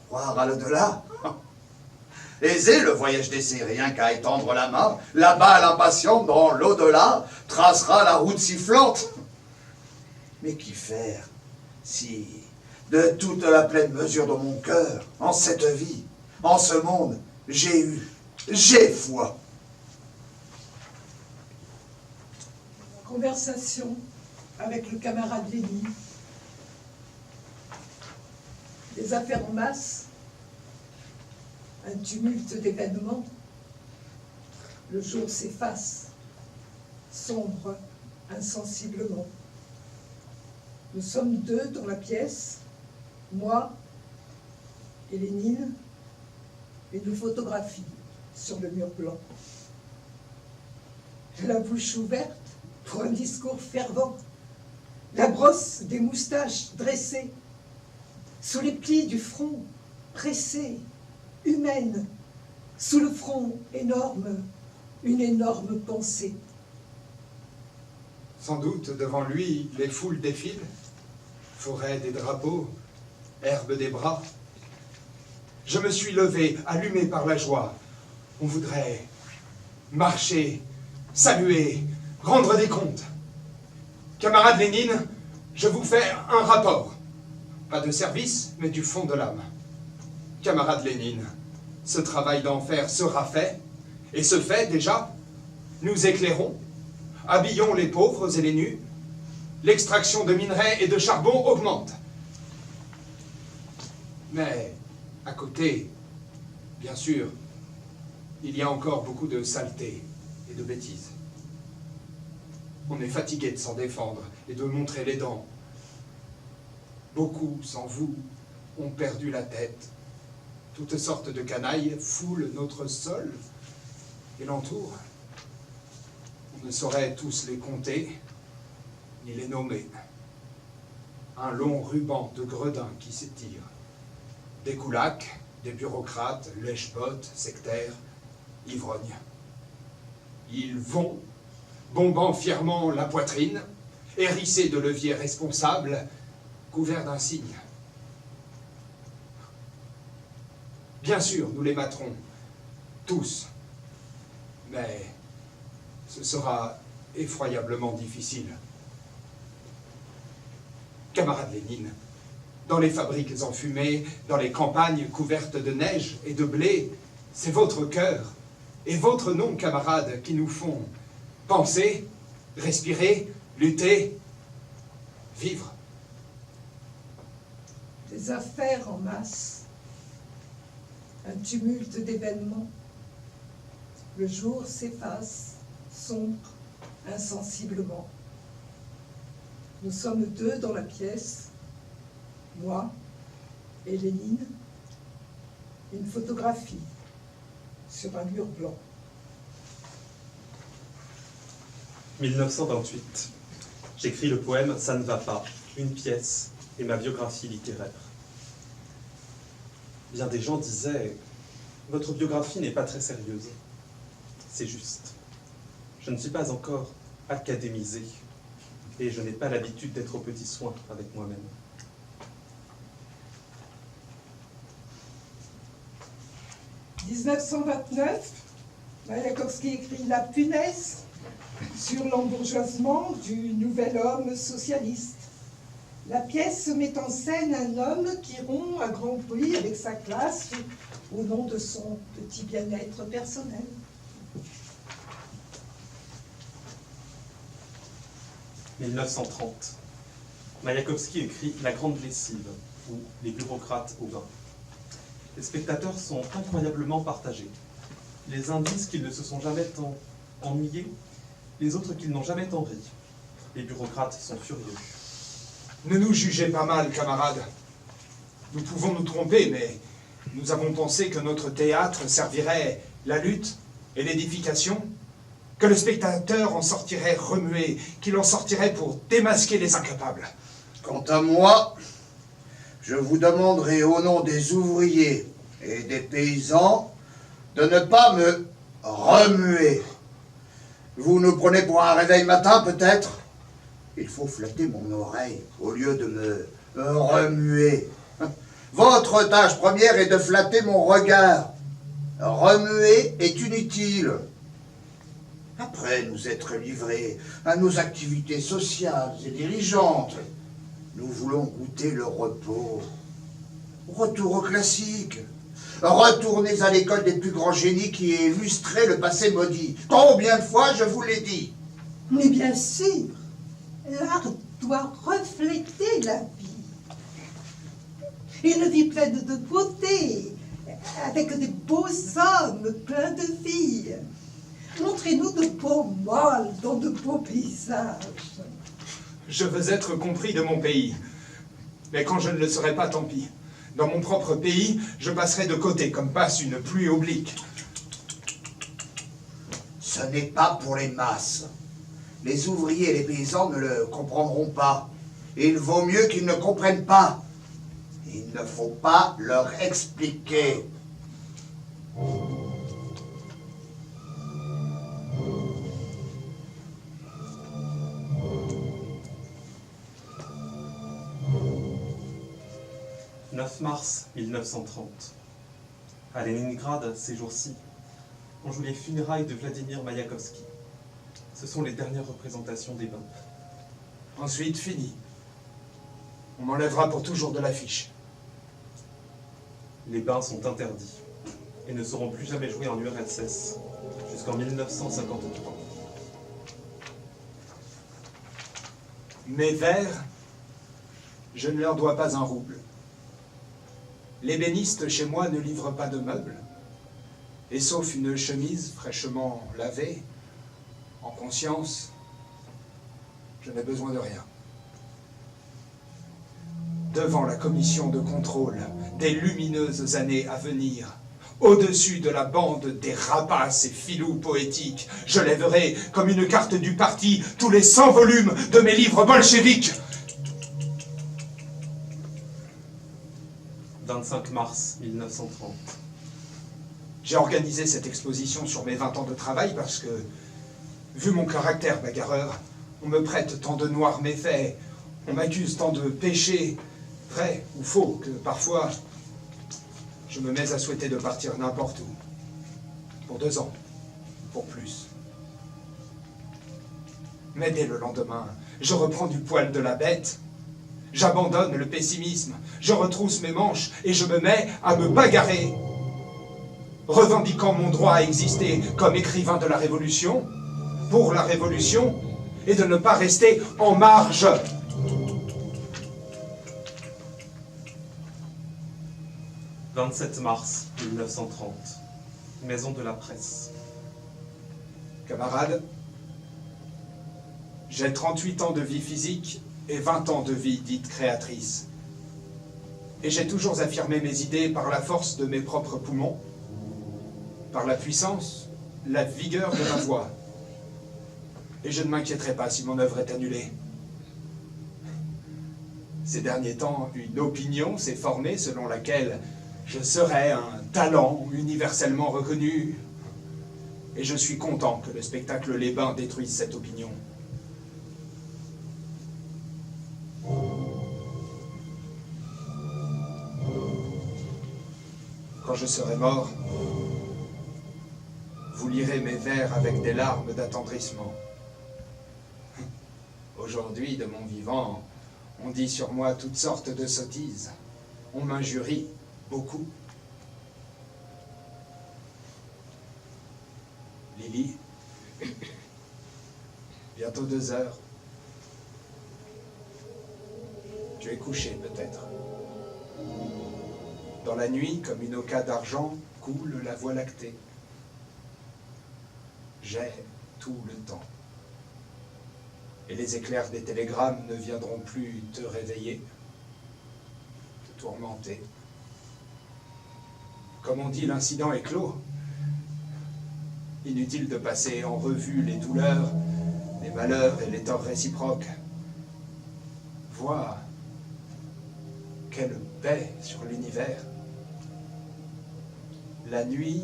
Croire à l'au-delà? Aisé le voyage d'essai, rien qu'à étendre la main, là-bas l'impatiente dans l'au-delà tracera la route sifflante. Mais qu'y faire si, de toute la pleine mesure de mon cœur, en cette vie, en ce monde, j'ai foi. Conversation avec le camarade Lénine. Des affaires en masse. Un tumulte d'événements. Le jour s'efface, sombre insensiblement. Nous sommes 2 dans la pièce, moi et Lénine, et une photographie sur le mur blanc. La bouche ouverte pour un discours fervent, la brosse des moustaches dressées, sous les plis du front pressé, humaine, sous le front énorme, une énorme pensée. Sans doute, devant lui, les foules défilent, forêt des drapeaux, herbe des bras. Je me suis levé, allumé par la joie. On voudrait marcher, saluer, rendre des comptes. Camarade Lénine, je vous fais un rapport. Pas de service, mais du fond de l'âme. Camarade Lénine, ce travail d'enfer sera fait, et ce fait déjà, nous éclairons, habillons les pauvres et les nus, l'extraction de minerais et de charbon augmente. Mais, à côté, bien sûr, il y a encore beaucoup de saleté et de bêtises. On est fatigué de s'en défendre et de montrer les dents. Beaucoup, sans vous, ont perdu la tête. Toutes sortes de canailles foulent notre sol et l'entourent. On ne saurait tous les compter, ni les nommer. Un long ruban de gredins qui s'étire. Des koulaks, des bureaucrates, lèche-potes, sectaires, ivrognes. Ils vont, bombant fièrement la poitrine, hérissés de leviers responsables, couverts d'un signe. Bien sûr, nous les materons, tous, mais ce sera effroyablement difficile. Camarade Lénine, dans les fabriques enfumées, dans les campagnes couvertes de neige et de blé, c'est votre cœur et votre nom, camarades, qui nous font penser, respirer, lutter, vivre. Des affaires en masse, un tumulte d'événements. Le jour s'efface, sombre, insensiblement. Nous sommes deux dans la pièce, moi et Lénine, une photographie sur un mur blanc. 1928. J'écris le poème « Ça ne va pas », une pièce et ma biographie littéraire. Bien des gens disaient « Votre biographie n'est pas très sérieuse ». C'est juste. Je ne suis pas encore académisé et je n'ai pas l'habitude d'être aux petits soins avec moi-même. « 1929, Mayakovsky écrit La punaise sur l'embourgeoisement du nouvel homme socialiste. La pièce met en scène un homme qui rompt à grand bruit avec sa classe au nom de son petit bien-être personnel. « 1930. Mayakovsky écrit La grande lessive, ou Les bureaucrates au bain. Les spectateurs sont incroyablement partagés. Les uns disent qu'ils ne se sont jamais tant ennuyés, les autres qu'ils n'ont jamais tant ri. Les bureaucrates sont furieux. Ne nous jugez pas mal, camarades. Nous pouvons nous tromper, mais nous avons pensé que notre théâtre servirait la lutte et l'édification, que le spectateur en sortirait remué, qu'il en sortirait pour démasquer les incapables. Quant à moi, je vous demanderai au nom des ouvriers et des paysans de ne pas me remuer. Vous nous prenez pour un réveil matin, peut-être? Il faut flatter mon oreille au lieu de me remuer. Votre tâche première est de flatter mon regard. Remuer est inutile. Après nous être livrés à nos activités sociales et dirigeantes, nous voulons goûter le repos. Retour au classique. Retournez à l'école des plus grands génies qui illustraient le passé maudit. Combien de fois je vous l'ai dit? Mais bien sûr, l'art doit refléter la vie. Une vie pleine de beauté, avec des beaux hommes pleins de vie. Montrez-nous de beaux mâles dans de beaux paysages. Je veux être compris de mon pays. Mais quand je ne le serai pas, tant pis. Dans mon propre pays, je passerai de côté comme passe une pluie oblique. Ce n'est pas pour les masses. Les ouvriers et les paysans ne le comprendront pas. Il vaut mieux qu'ils ne comprennent pas. Il ne faut pas leur expliquer. « 9 mars 1930. À Leningrad, ces jours-ci, on joue les funérailles de Vladimir Mayakovsky. Ce sont les dernières représentations des bains. Ensuite, fini. On m'enlèvera pour toujours de l'affiche. Les bains sont interdits et ne seront plus jamais joués en URSS jusqu'en 1953. Mes vers, je ne leur dois pas un rouble. L'ébéniste chez moi ne livre pas de meubles, et sauf une chemise fraîchement lavée, en conscience, je n'ai besoin de rien. Devant la commission de contrôle des lumineuses années à venir, au-dessus de la bande des rapaces et filous poétiques, je lèverai, comme une carte du parti, tous les 100 volumes de mes livres bolcheviques. 25 mars 1930. J'ai organisé cette exposition sur mes 20 ans de travail parce que, vu mon caractère bagarreur, on me prête tant de noirs méfaits, on m'accuse tant de péchés, vrais ou faux, que parfois, je me mets à souhaiter de partir n'importe où. Pour 2 ans, pour plus. Mais dès le lendemain, je reprends du poil de la bête. J'abandonne le pessimisme, je retrousse mes manches et je me mets à me bagarrer. Revendiquant mon droit à exister comme écrivain de la Révolution, pour la Révolution, et de ne pas rester en marge. « 27 mars 1930, Maison de la Presse. Camarades, j'ai 38 ans de vie physique et 20 ans de vie dite créatrice. Et j'ai toujours affirmé mes idées par la force de mes propres poumons, par la puissance, la vigueur de ma voix. Et je ne m'inquiéterai pas si mon œuvre est annulée. Ces derniers temps, une opinion s'est formée selon laquelle je serais un talent universellement reconnu. Et je suis content que le spectacle Les Bains détruise cette opinion. Quand je serai mort, vous lirez mes vers avec des larmes d'attendrissement. Aujourd'hui, de mon vivant, on dit sur moi toutes sortes de sottises. On m'injurie beaucoup. Lily, bientôt 2 heures. Tu es couché peut-être. Dans la nuit, comme une oca d'argent, coule la voie lactée. J'ai tout le temps. Et les éclairs des télégrammes ne viendront plus te réveiller, te tourmenter. Comme on dit, l'incident est clos. Inutile de passer en revue les douleurs, les malheurs et les torts réciproques. Vois quelle paix sur l'univers. La nuit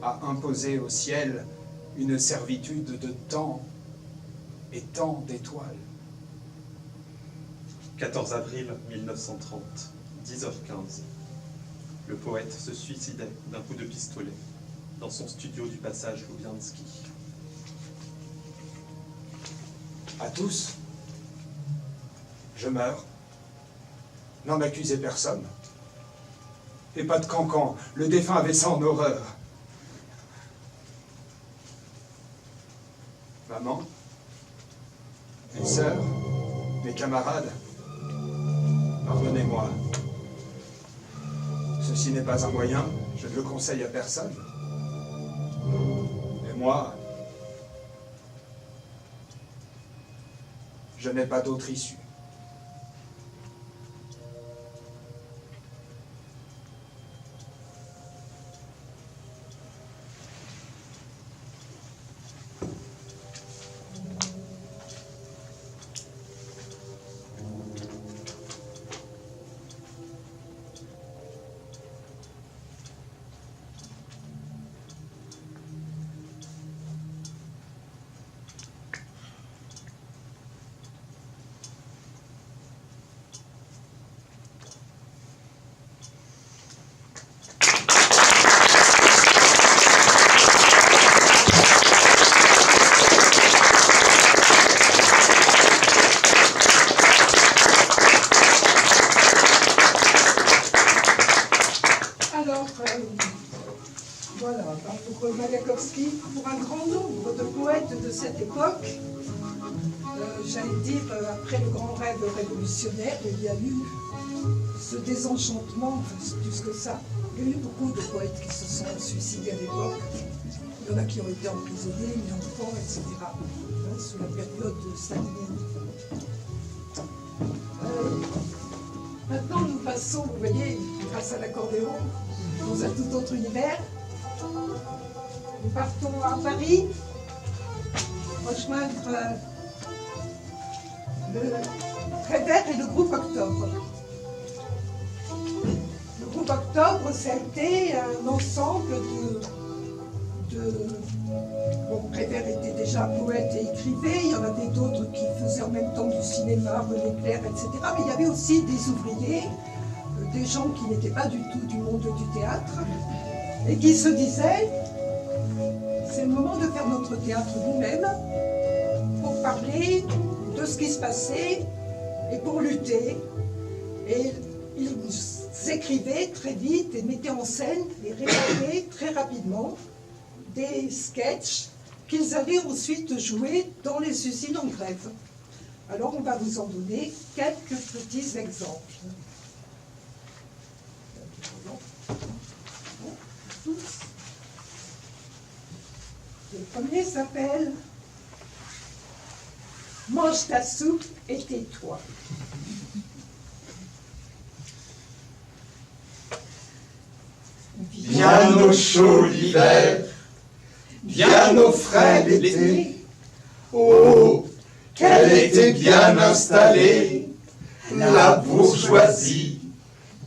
a imposé au ciel une servitude de temps et tant d'étoiles. 14 avril 1930, 10h15. Le poète se suicidait d'un coup de pistolet dans son studio du passage Loubianski. À tous, je meurs. N'en accusez personne. Et pas de cancan, le défunt avait ça en horreur. Maman, mes sœurs, mes camarades, pardonnez-moi. Ceci n'est pas un moyen, je ne le conseille à personne. Mais moi, je n'ai pas d'autre issue. voilà, pour Mayakovsky, pour un grand nombre de poètes de cette époque, j'allais dire, après le grand rêve révolutionnaire, il y a eu ce désenchantement, enfin, c'est plus que ça. Il y a eu beaucoup de poètes qui se sont suicidés à l'époque. Il y en a qui ont été emprisonnés, mis en fond, etc. Sous la période stalinienne. Maintenant, nous passons, vous voyez, grâce à l'accordéon, dans un tout autre univers. Nous partons à Paris, rejoindre le Prévert et le groupe Octobre. Le groupe Octobre, ça a été un ensemble Bon, Prévert était déjà poète et écrivait, il y en avait d'autres qui faisaient en même temps du cinéma, René Clair, etc. Mais il y avait aussi des ouvriers, des gens qui n'étaient pas du tout du monde du théâtre, et qui se disaient, c'est le moment de faire notre théâtre nous-mêmes, pour parler de ce qui se passait, et pour lutter. Et ils écrivaient très vite et mettaient en scène et réalisaient très rapidement des sketchs qu'ils allaient ensuite jouer dans les usines en grève. Alors on va vous en donner quelques petits exemples. Le premier s'appelle « Mange ta soupe et tais-toi ». Bien au chaud l'hiver, bien au frais l'été. Oh, qu'elle était bien installée, la bourgeoisie.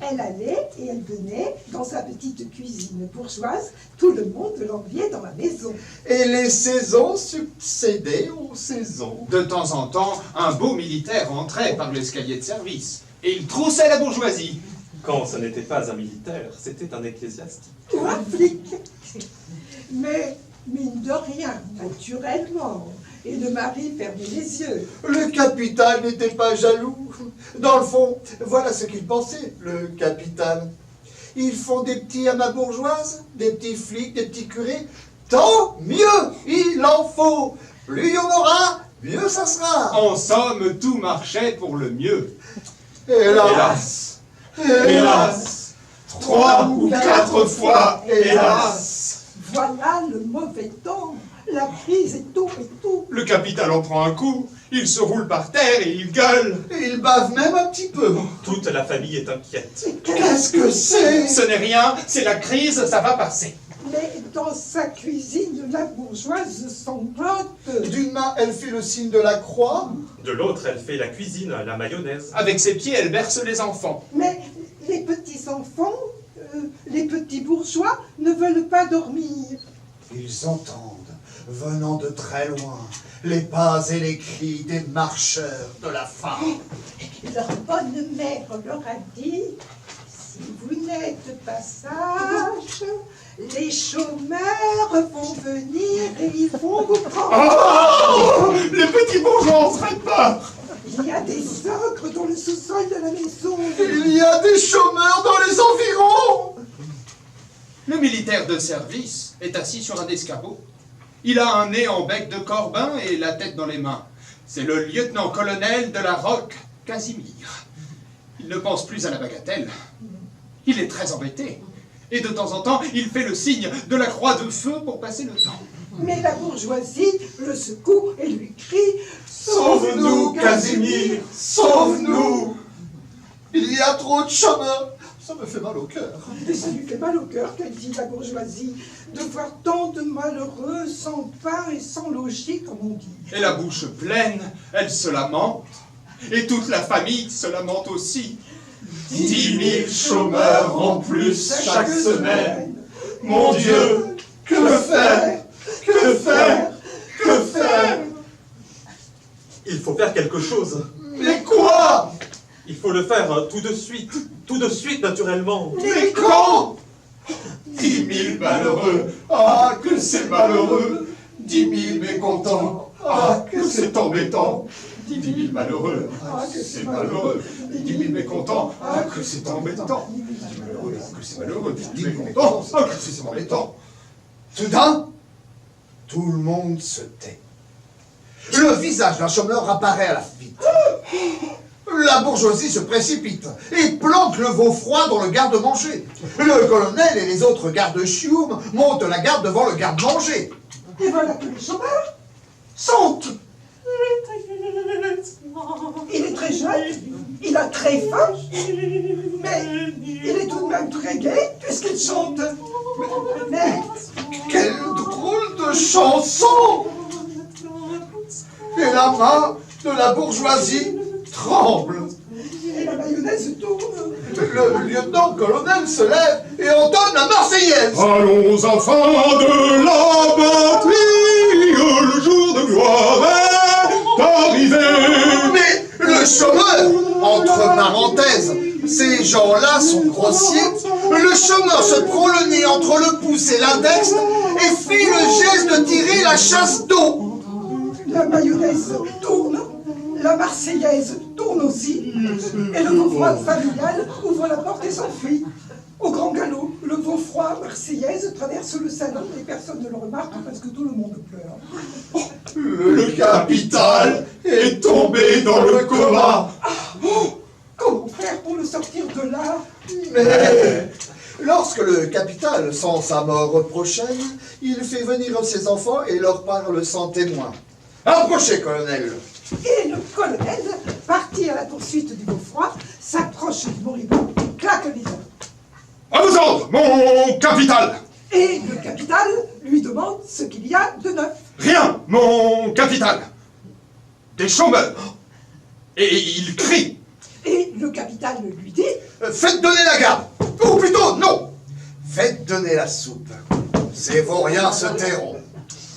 Elle allait et elle venait dans sa petite cuisine bourgeoise. Tout le monde l'enviait dans la maison. Et les saisons succédaient aux saisons. De temps en temps, un beau militaire entrait par l'escalier de service et il troussait la bourgeoisie. Quand ce n'était pas un militaire, c'était un ecclésiastique. Ou un flic. Mais, mine de rien, naturellement. Et le mari fermait les yeux. Le capital n'était pas jaloux. Dans le fond, voilà ce qu'il pensait, le capital. Ils font des petits à ma bourgeoise, des petits flics, des petits curés. Tant mieux, il en faut. Plus il y en aura, mieux ça sera. En somme, tout marchait pour le mieux. Hélas. Hélas, 3 ou 4 fois, hélas. Voilà le mauvais temps. La crise est tout et tout. Le capital en prend un coup, il se roule par terre et il gueule. Il bave même un petit peu. Toute la famille est inquiète. Qu'est-ce que c'est? Ce n'est rien, c'est la crise, ça va passer. Mais dans sa cuisine, la bourgeoise sanglote. D'une main, elle fait le signe de la croix. De l'autre, elle fait la cuisine, la mayonnaise. Avec ses pieds, elle berce les enfants. Mais les petits-enfants, les petits bourgeois, ne veulent pas dormir. Ils entendent, venant de très loin, les pas et les cris des marcheurs de la faim. Leur bonne mère leur a dit, si vous n'êtes pas sages, les chômeurs vont venir et ils vont vous prendre. Oh, les petits bourgeois en seraient peur. Il y a des ogres dans le sous-sol de la maison. Il y a des chômeurs dans les environs. Le militaire de service est assis sur un escabeau. Il a un nez en bec de corbin et la tête dans les mains. C'est le lieutenant-colonel de la Roque, Casimir. Il ne pense plus à la bagatelle. Il est très embêté. Et de temps en temps, il fait le signe de la croix de feu pour passer le temps. Mais la bourgeoisie le secoue et lui crie « Sauve-nous, Casimir, sauve-nous. Il y a trop de chômeurs. Ça me fait mal au cœur. Et ça lui fait mal au cœur, qu'elle dit la bourgeoisie, de voir tant de malheureux sans pain et sans logis, comme on dit. Et la bouche pleine, elle se lamente. Et toute la famille se lamente aussi. 10 000 chômeurs en plus chaque semaine. Mon Dieu, que faire? Que faire? Que faire? Il faut faire quelque chose. Mais quoi? Il faut le faire tout de suite naturellement. Mais quand? 10 000 malheureux, ah que c'est malheureux. 10 000 mécontents, ah que c'est embêtant. 10 000 malheureux, ah que c'est malheureux. 10 000 mécontents, ah que c'est embêtant. 10 000 malheureux, ah que c'est malheureux. Oh, c'est embêtant. Soudain, tout le monde se tait. Le visage d'un chômeur apparaît à la fuite. La bourgeoisie se précipite et plante le veau froid dans le garde-manger. Le colonel et les autres gardes-chiourmes montent la garde devant le garde-manger. Et voilà que les chômeurs sont. Il est très jeune, il a très faim, mais il est tout de même très gai puisqu'il chante. Mais Quelle drôle de chanson! Et la main de la bourgeoisie tremble. et la mayonnaise tourne. Le lieutenant-colonel se lève et entonne la Marseillaise. Allons enfants de la patrie, le jour de gloire est arrivé. Mais le chômeur, entre parenthèses, ces gens-là sont grossiers. Le chômeur se prend le nez entre le pouce et l'index et fit le geste de tirer la chasse d'eau. La mayonnaise tourne, la Marseillaise tourne aussi, et le veau froid familial ouvre la porte et s'enfuit. Au grand galop, le veau froid Marseillaise traverse le salon et personne ne le remarque parce que tout le monde pleure. Le capital est tombé dans le coma. Comment faire pour le sortir de là? Mais lorsque le capital sent sa mort prochaine, il fait venir ses enfants et leur parle sans témoin. Approchez, colonel. Et le colonel, parti à la poursuite du veau froid, s'approche du moribond et claque les dents. À vos ordres, mon capital. Et le capital lui demande ce qu'il y a de neuf. Rien, mon capital. Des chômeurs. Et il crie. Et le capital lui dit: Faites donner la garde. Ou plutôt, non. Faites donner la soupe. Ces vauriens se tairont.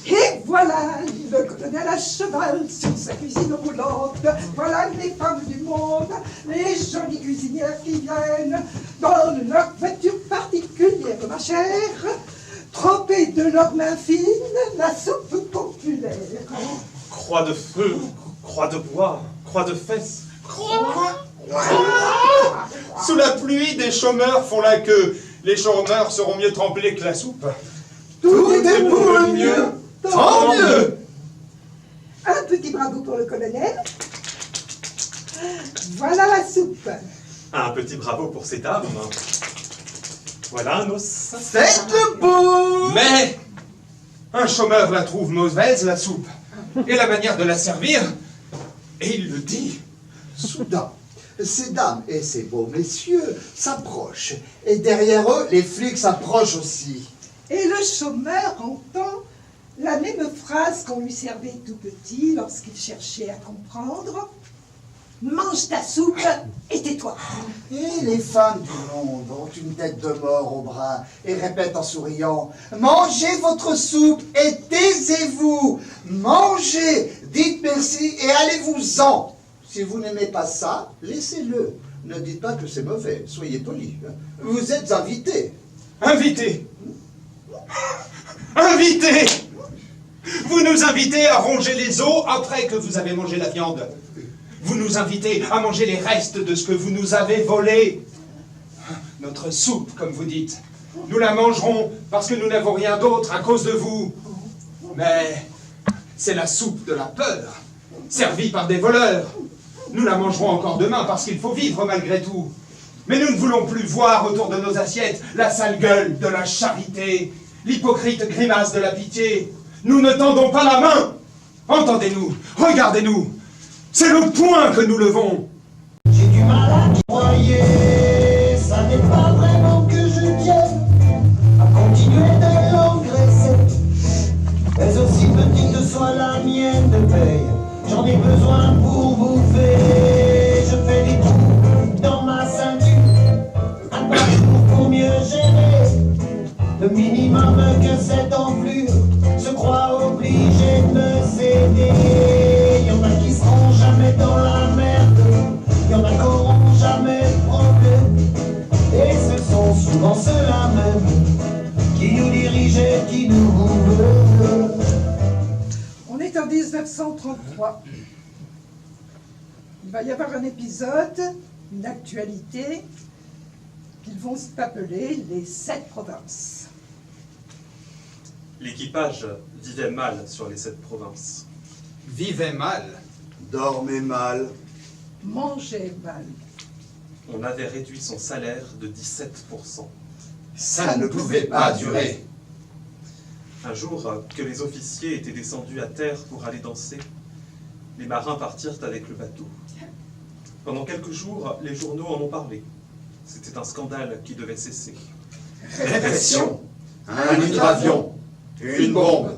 et voilà le colonel à cheval sur sa cuisine roulante. Voilà les femmes du monde, les jolies cuisinières qui viennent dans leur voiture particulière, ma chère, tremper de leurs mains fines la soupe populaire. Croix de feu, croix de bois, croix de fesses. Sous la pluie, des chômeurs font la queue. Les chômeurs seront mieux trempés que la soupe. Tout est pour le mieux. Tant mieux. Un petit bravo pour le colonel. Voilà la soupe. Un petit bravo pour ces dames. Voilà nos... Faites le beau. Mais un chômeur la trouve mauvaise, la soupe, et la manière de la servir, et il le dit. Soudain, ces dames et ces beaux messieurs s'approchent. Et derrière eux, les flics s'approchent aussi. Et le chômeur entend la même phrase qu'on lui servait tout petit lorsqu'il cherchait à comprendre. Mange ta soupe et tais-toi. Et les femmes du monde ont une tête de mort au bras et répètent en souriant: mangez votre soupe et taisez-vous. Mangez, dites merci et allez-vous-en. Si vous n'aimez pas ça, laissez-le. Ne dites pas que c'est mauvais, soyez polis. Vous êtes invités. Invité. Invité. Vous nous invitez à ronger les os après que vous avez mangé la viande. Vous nous invitez à manger les restes de ce que vous nous avez volé. Notre soupe, comme vous dites. Nous la mangerons parce que nous n'avons rien d'autre à cause de vous. Mais c'est la soupe de la peur, servie par des voleurs. Nous la mangerons encore demain parce qu'il faut vivre malgré tout. Mais nous ne voulons plus voir autour de nos assiettes la sale gueule de la charité, l'hypocrite grimace de la pitié. Nous ne tendons pas la main. Entendez-nous, regardez-nous. C'est le poing que nous levons. J'ai du mal à croyer, ça n'est pas vraiment que je tienne à continuer de l'engraisser. Mais aussi petite soit la mienne de paye, j'en ai besoin pour bouffer. Je fais des trous dans ma ceinture, un parcours pour mieux gérer. Le minimum que cette enflure se croit obligé de me céder. Y'en a qui seront jamais dans la merde, y'en a qui n'auront jamais de problème. Et ce sont souvent ceux-là même qui nous dirigent et qui nous gouvernent. On est en 1933. Il va y avoir un épisode, une actualité, qu'ils vont s'appeler les 7 provinces. L'équipage vivait mal sur les 7 provinces. Vivait mal. Dormez mal. Mangez mal. On avait réduit son salaire de 17%. Ça ne pouvait pas durer. Un jour que les officiers étaient descendus à terre pour aller danser, les marins partirent avec le bateau. Pendant quelques jours, les journaux en ont parlé. C'était un scandale qui devait cesser. Répression. Un hydravion. Une bombe.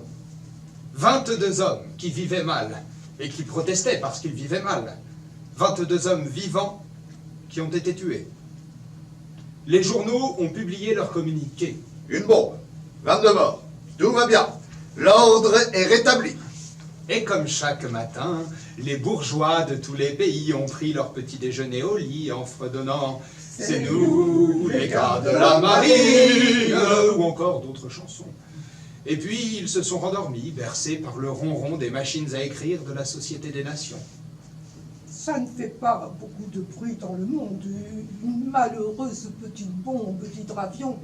22 hommes qui vivaient mal et qui protestaient parce qu'ils vivaient mal. 22 hommes vivants qui ont été tués. Les journaux ont publié leur communiqué. Une bombe. 22 morts. Tout va bien. L'ordre est rétabli. Et comme chaque matin, les bourgeois de tous les pays ont pris leur petit déjeuner au lit en fredonnant « C'est nous, les gars de la marine » ou encore d'autres chansons. Et puis ils se sont rendormis, bercés par le ronron des machines à écrire de la Société des Nations. Ça ne fait pas beaucoup de bruit dans le monde. Une malheureuse petite bombe d'hydravion.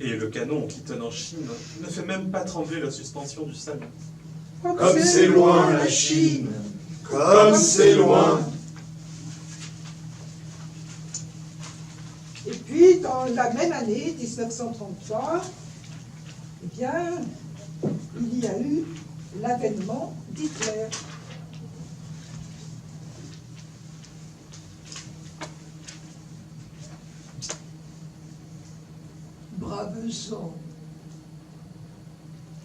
Et le canon qui tonne en Chine ne fait même pas trembler la suspension du salon. Comme c'est loin la Chine. Comme c'est loin. Et puis, dans la même année, 1933, eh bien, il y a eu l'avènement d'Hitler. Braves gens,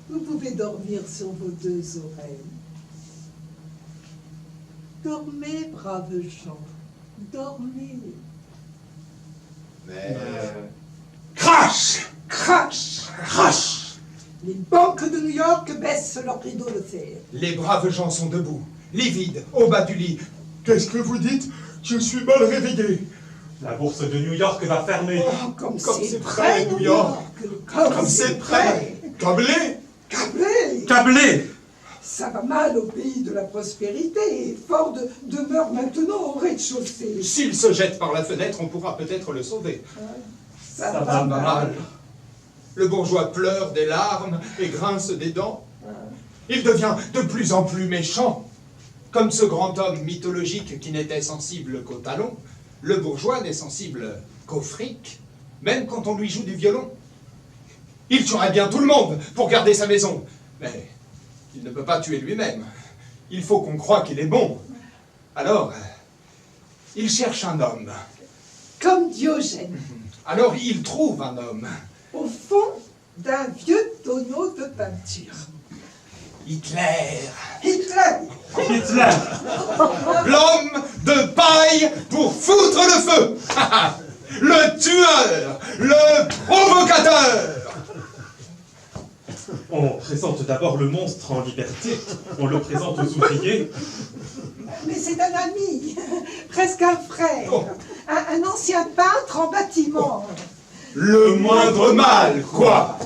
vous pouvez dormir sur vos 2 oreilles. Dormez, braves gens, dormez. Mais... Crash! Crash! Crash! Les banques de New York baissent leurs rideaux de fer. Les braves gens sont debout, livides, au bas du lit. Qu'est-ce que vous dites? Je suis mal réveillé. La bourse de New York va fermer. Oh, comme Comme c'est c'est près, près, New York! Comme c'est près. Câblé? Câblé! Câblé! Ça va mal au pays de la prospérité et Ford demeure maintenant au rez-de-chaussée. S'il se jette par la fenêtre, on pourra peut-être le sauver. Ça va va mal. mal. Le bourgeois pleure des larmes et grince des dents. Il devient de plus en plus méchant. Comme ce grand homme mythologique qui n'était sensible qu'au talon, le bourgeois n'est sensible qu'au fric, même quand on lui joue du violon. Il tuerait bien tout le monde pour garder sa maison, mais il ne peut pas tuer lui-même. Il faut qu'on croie qu'il est bon. Alors, il cherche un homme. Comme Diogène, Alors il trouve un homme. au fond d'un vieux tonneau de peinture. Hitler. Hitler! Hitler! L'homme de paille pour foutre le feu. Le tueur. Le provocateur. On présente d'abord le monstre en liberté. On le présente aux ouvriers. Mais c'est un ami, presque un frère, Oh. un ancien peintre en bâtiment. Le moindre mal, quoi.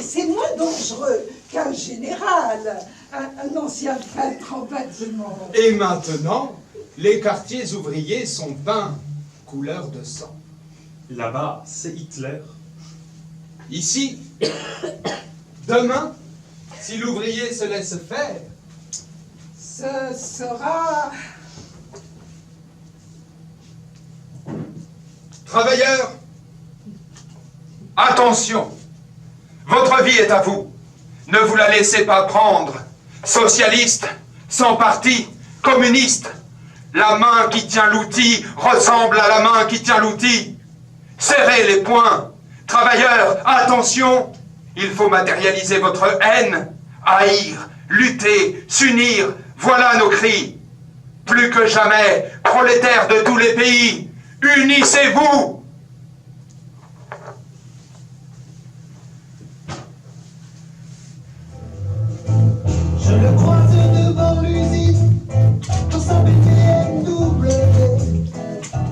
C'est moins dangereux qu'un général, un ancien peintre en bâtiment. Et maintenant, les quartiers ouvriers sont peints couleur de sang. Là-bas, c'est Hitler. Ici, demain, si l'ouvrier se laisse faire, Ce sera... travailleurs, attention, votre vie est à vous. Ne vous la laissez pas prendre. Socialiste, sans parti, communiste, la main qui tient l'outil ressemble à la main qui tient l'outil. Serrez les poings. Travailleurs, attention, il faut matérialiser votre haine, haïr, lutter, s'unir, voilà nos cris. Plus que jamais, prolétaires de tous les pays, unissez-vous. Je le croise devant l'usine, dans sa BMW,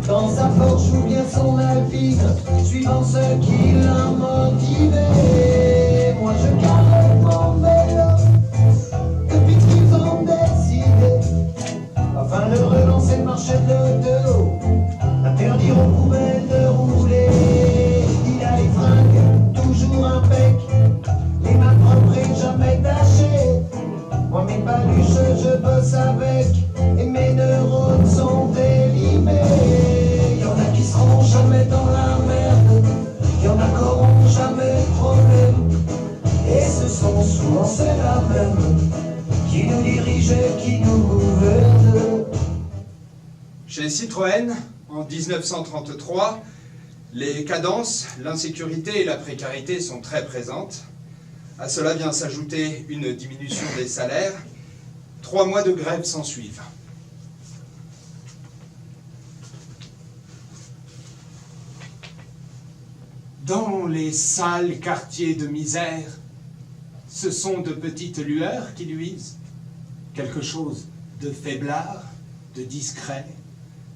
dans sa Porsche ou bien son Alpine, suivant ce qui l'a motivé. Moi je caresse mon vélo, depuis qu'ils ont décidé, afin de relancer le marché de l'auto, interdire aux poubelles de rouler. je bosse avec et mes neurones sont élimés. Y en a qui seront jamais dans la merde, y en a qui auront jamais de problème. Et ce sont souvent ceux-là même qui nous dirigent et qui nous gouvernent. Chez Citroën, en 1933, les cadences, l'insécurité et la précarité sont très présentes. À cela vient s'ajouter une diminution des salaires. 3 mois de grève s'ensuivent. Dans les sales quartiers de misère, ce sont de petites lueurs qui luisent, quelque chose de faiblard, de discret,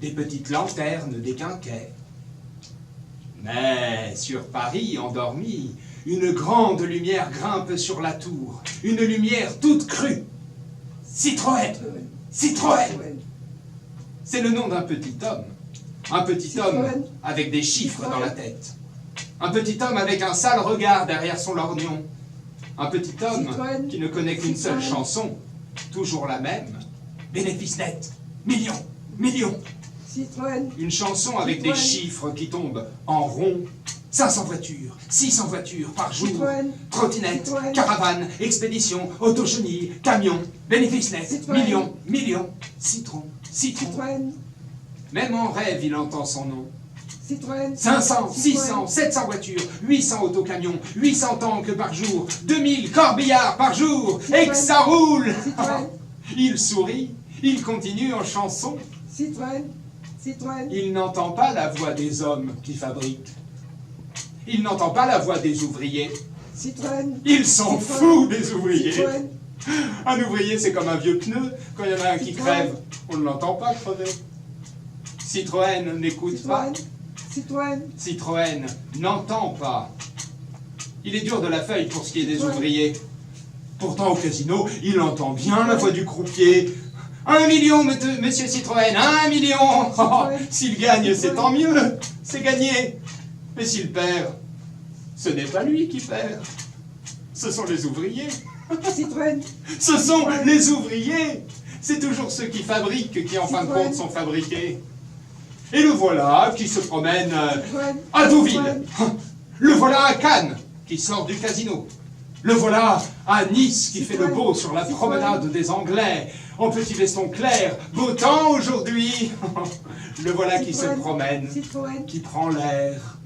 des petites lanternes, des quinquets. Mais sur Paris, endormi, une grande lumière grimpe sur la tour, une lumière toute crue. Citroën! Citroën! C'est le nom d'un petit homme. Un petit homme avec des chiffres dans la tête. Un petit homme avec un sale regard derrière son lorgnon. Un petit homme qui ne connaît qu'une seule chanson, toujours la même. Bénéfice net, millions, millions. Citroën. Une chanson avec des chiffres qui tombent en rond. 500 voitures, 600 voitures par jour. Citroën. Trottinettes, Citroën. caravanes, expéditions, autochenilles, camions, bénéfice net, Citroën. millions, millions. Citron, citron. Citroën. Même en rêve, il entend son nom. Citroën. 500, Citroën. 600, 700 voitures, 800 autocamions, 800 tanks par jour, 2000 corbillards par jour, et que ça roule. Citroën. Il sourit, il continue en chanson. Citroën. Citroën. Il n'entend pas la voix des hommes qui fabriquent. Il n'entend pas la voix des ouvriers. Citroën. Il s'en Citroën. fout des ouvriers. Citroën. Un ouvrier, c'est comme un vieux pneu. Quand il y en a un qui Citroën. crève, on ne l'entend pas crever. Citroën n'écoute pas. Citroën. Citroën n'entend pas. Il est dur de la feuille pour ce qui est des Citroën. ouvriers. Pourtant, au casino, il entend bien la voix du croupier. 1 million, monsieur Citroën, 1 million. Oh, s'il gagne, c'est tant mieux. C'est gagné. Mais s'il perd, ce n'est pas lui qui perd. Ce sont les ouvriers. Citroën. Ce sont les ouvriers. C'est toujours ceux qui fabriquent qui, en fin de Citroën. compte, sont fabriqués. Et le voilà qui se promène Citroën. à Deauville. Citroën. Le voilà à Cannes, qui sort du casino. Le voilà à Nice, qui fait le beau sur la promenade des Anglais, en petit veston clair, beau temps aujourd'hui. Le voilà qui se Citroën. promène, Citroën. qui prend l'air.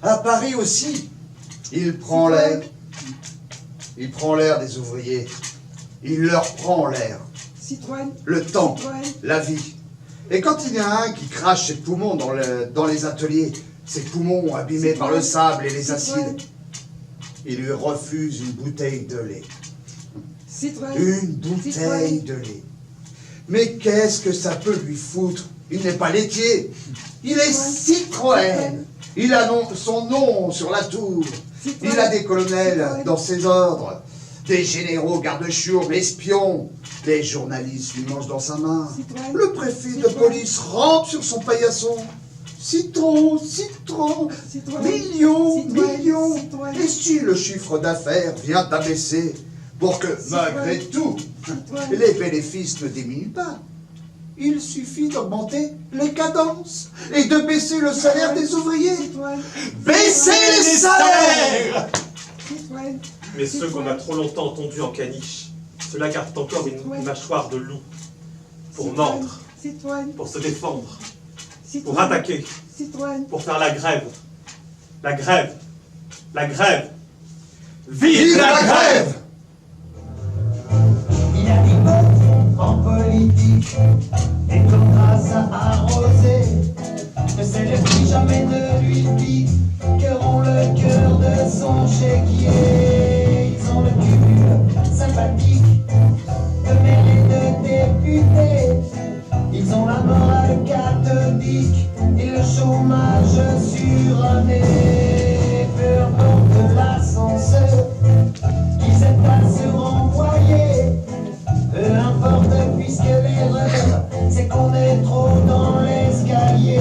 À Paris aussi, il prend l'air. Il prend l'air des ouvriers. Il leur prend l'air. Citroën. Le temps, Citroën. la vie. Et quand il y en a un qui crache ses poumons dans les ateliers, ses poumons abîmés par le sable et les acides, il lui refuse une bouteille de lait. Citroën. Une bouteille de lait. Mais qu'est-ce que ça peut lui foutre? Il n'est pas laitier. Il est Citroën. Il a son nom sur la tour. Il a des colonels dans ses ordres, des généraux garde-chiourmes, espions, des journalistes lui mangent dans sa main. Citroën. Le préfet de police rampe sur son paillasson. Citron, citron, Citroën. millions, Citroën. millions. Citroën. Et si le chiffre d'affaires vient à baisser pour que, malgré tout, Citroën. les bénéfices ne diminuent pas, il suffit d'augmenter les cadences et de baisser le salaire des ouvriers. Citroën. Baisser les salaires! Citroën. Mais ceux qu'on a trop longtemps entendus en caniche, ceux-là gardent encore une mâchoire de loup pour mordre, Citroën. pour se défendre, Citroën. pour attaquer, Citroën. pour faire la grève. La grève. La grève. Vive la grève! Il a dit bon en politique, et comme grâce à arroser, que c'est le prix jamais ne lui piqueront le cœur de son chéquier. Ils ont le cumul sympathique de maire et de député. Ils ont la morale cathodique et le chômage suranné. Peu importe l'ascenseur qu'ils aient à se renvoyer. Peu importe puisque l'erreur c'est qu'on est trop dans l'escalier.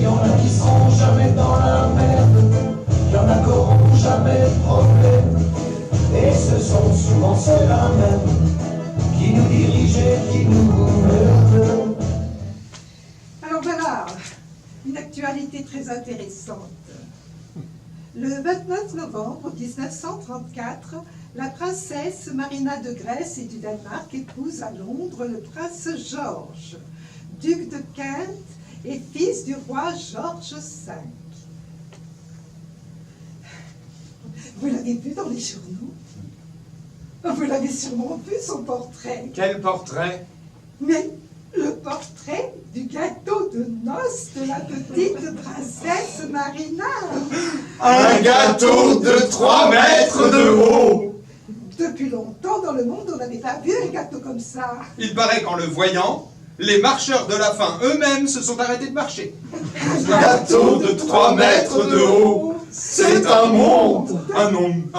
Y'en a qui seront jamais dans la merde, y'en a qui auront jamais de problème. Et ce sont souvent ceux-là très intéressante. Le 29 novembre 1934, la princesse Marina de Grèce et du Danemark épouse à Londres le prince Georges, duc de Kent et fils du roi Georges V. Vous l'avez vu dans les journaux? Vous l'avez sûrement vu, son portrait. Quel portrait? Mais le portrait du gâteau de noces de la petite princesse Marina. Un gâteau de 3 mètres de haut. Depuis longtemps, dans le monde, on n'avait pas vu un gâteau comme ça. Il paraît qu'en le voyant, les marcheurs de la faim eux-mêmes se sont arrêtés de marcher. Un gâteau de 3 mètres de haut. C'est un monde. Un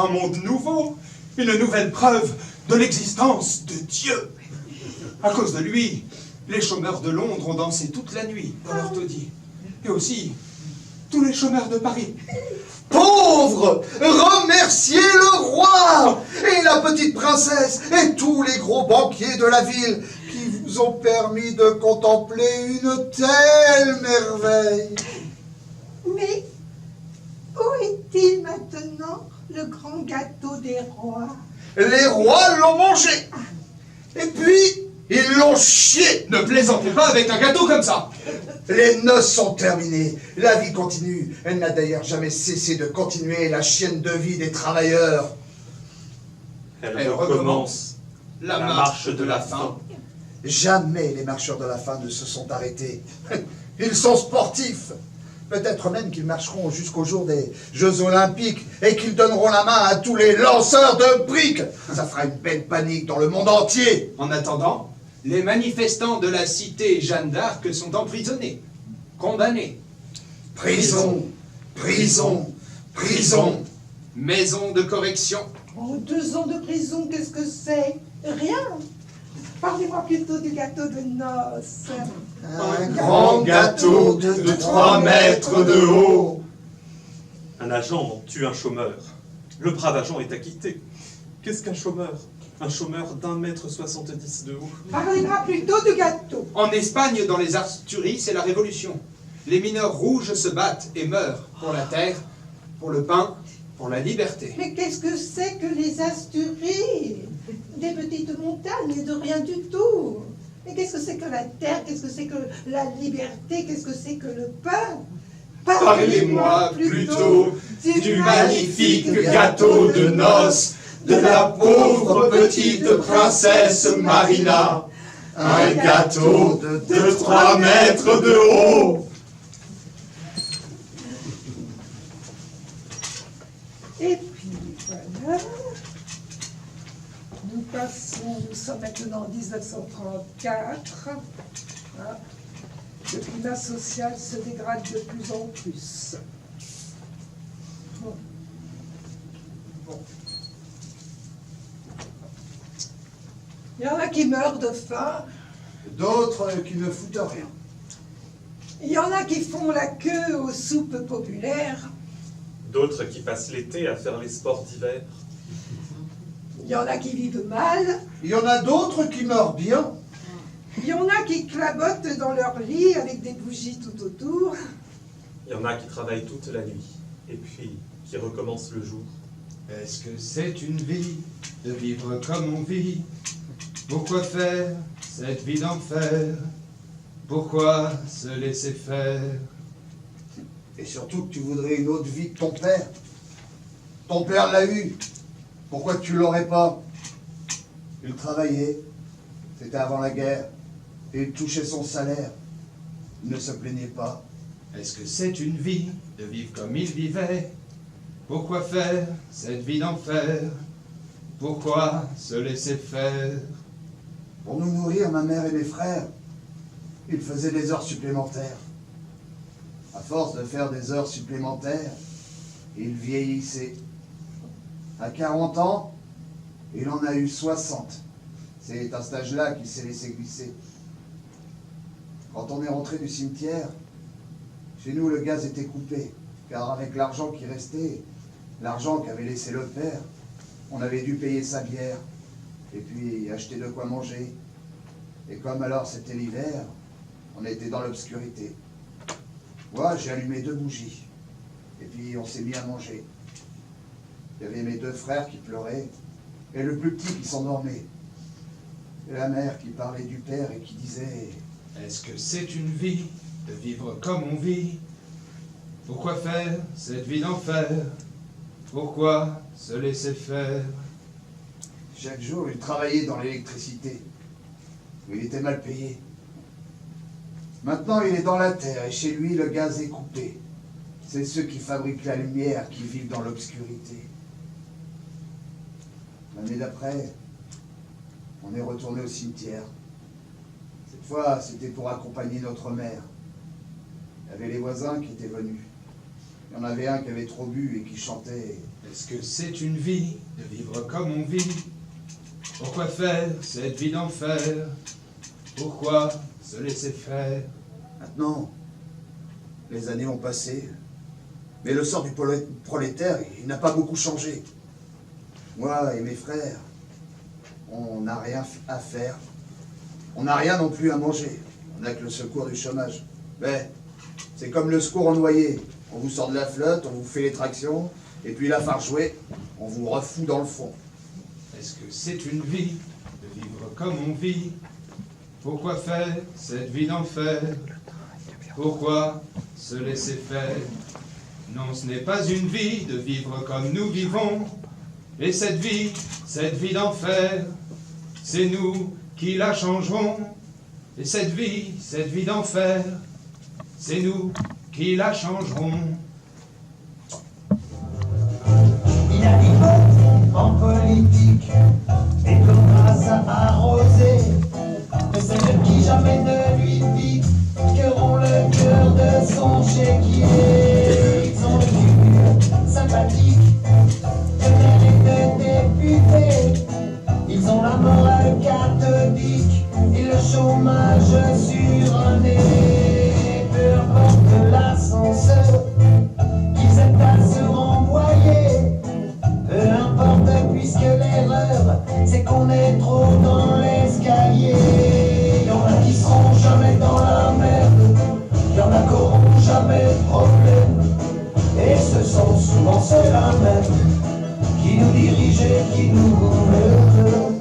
monde nouveau, une nouvelle preuve de l'existence de Dieu. À cause de lui, les chômeurs de Londres ont dansé toute la nuit dans leur taudis. Et aussi, tous les chômeurs de Paris. Pauvres, remerciez le roi et la petite princesse et tous les gros banquiers de la ville qui vous ont permis de contempler une telle merveille. Mais où est-il maintenant, le grand gâteau des rois? Les rois l'ont mangé et puis ils l'ont chié. Ne plaisantez pas avec un gâteau comme ça. Les noces sont terminées, la vie continue. Elle n'a d'ailleurs jamais cessé de continuer, la chienne de vie des travailleurs. Elle recommence La marche de la faim. Jamais les marcheurs de la faim ne se sont arrêtés. Ils sont sportifs. Peut-être même qu'ils marcheront jusqu'au jour des Jeux Olympiques et qu'ils donneront la main à tous les lanceurs de briques. Ça fera une belle panique dans le monde entier. En attendant, les manifestants de la cité Jeanne d'Arc sont emprisonnés, condamnés. Prison, prison, prison. Maison de correction. Oh, 2 ans de prison, qu'est-ce que c'est? Rien. Parlez-moi plutôt du gâteau de noces. Un Grand gâteau de 3 mètres de haut. Un agent tue un chômeur. Le brave agent est acquitté. Qu'est-ce qu'un chômeur? Un chômeur d'1,70 m de haut. Parlez-moi plutôt du gâteau. En Espagne, dans les Asturies, c'est la révolution. Les mineurs rouges se battent et meurent pour la terre, pour le pain, pour la liberté. Mais qu'est-ce que c'est que les Asturies? Des petites montagnes et de rien du tout. Mais qu'est-ce que c'est que la terre? Qu'est-ce que c'est que la liberté? Qu'est-ce que c'est que le pain? Parlez-moi plutôt du magnifique gâteau de noces de la pauvre petite princesse Marina. Un gâteau de 3 mètres de haut. Et puis voilà. Nous sommes maintenant en 1934. Hein. Le climat social se dégrade de plus en plus. Bon. Il y en a qui meurent de faim. D'autres qui ne foutent rien. Il y en a qui font la queue aux soupes populaires. D'autres qui passent l'été à faire les sports d'hiver. Il y en a qui vivent mal. Il y en a d'autres qui meurent bien. Il y en a qui clabotent dans leur lit avec des bougies tout autour. Il y en a qui travaillent toute la nuit et puis qui recommencent le jour. Est-ce que c'est une vie de vivre comme on vit? Pourquoi faire cette vie d'enfer? Pourquoi se laisser faire? Et surtout que tu voudrais une autre vie que ton père. Ton père l'a eu. Pourquoi tu l'aurais pas? Il travaillait. C'était avant la guerre. Et il touchait son salaire. Il ne se plaignait pas. Est-ce que c'est une vie de vivre comme il vivait? Pourquoi faire cette vie d'enfer? Pourquoi se laisser faire? Pour nous nourrir, ma mère et mes frères, il faisait des heures supplémentaires. À force de faire des heures supplémentaires, il vieillissait. À 40 ans, il en a eu 60. C'est à cet âge-là qu'il s'est laissé glisser. Quand on est rentré du cimetière, chez nous le gaz était coupé, car avec l'argent qui restait, l'argent qu'avait laissé le père, on avait dû payer sa bière, et puis acheter de quoi manger. Et comme alors c'était l'hiver, on était dans l'obscurité. Moi, j'ai allumé 2 bougies. Et puis, on s'est mis à manger. Il y avait mes 2 frères qui pleuraient, et le plus petit qui s'endormait. Et la mère qui parlait du père et qui disait... Est-ce que c'est une vie de vivre comme on vit? Pourquoi faire cette vie d'enfer? Pourquoi se laisser faire? Chaque jour, il travaillait dans l'électricité, où il était mal payé. Maintenant, il est dans la terre, et chez lui, le gaz est coupé. C'est ceux qui fabriquent la lumière qui vivent dans l'obscurité. L'année d'après, on est retourné au cimetière. Cette fois, c'était pour accompagner notre mère. Il y avait les voisins qui étaient venus. Il y en avait un qui avait trop bu et qui chantait. Est-ce que c'est une vie de vivre comme on vit? Pourquoi faire cette vie d'enfer? Pourquoi se laisser faire? Maintenant, les années ont passé, mais le sort du prolétaire, il n'a pas beaucoup changé. Moi et mes frères, on n'a rien à faire. On n'a rien non plus à manger. On n'a que le secours du chômage. Mais c'est comme le secours en noyer. On vous sort de la flotte, on vous fait les tractions, et puis la phare jouée, on vous refout dans le fond. Est-ce que c'est une vie de vivre comme on vit? Pourquoi faire cette vie d'enfer? Pourquoi se laisser faire? Non, ce n'est pas une vie de vivre comme nous vivons. Et cette vie d'enfer, c'est nous qui la changerons. Et cette vie d'enfer, c'est nous qui la changerons. Il a dit bon en politique, et comme grâce à arroser, de celle qui jamais ne lui pique, que rend le cœur de son chéquier. Ils ont le cul sympathique, de maire et de député, ils ont la morale catholique, et le chômage suranné. Peu importe l'ascenseur, ils aiment à se renvoyer. Peu importe puisque l'erreur, c'est qu'on est trop dans l'escalier. Y'en a qui seront jamais dans la merde, y'en a qui auront jamais de problème. Et ce sont souvent ceux-là même qui nous dirigent et qui nous gouvernent.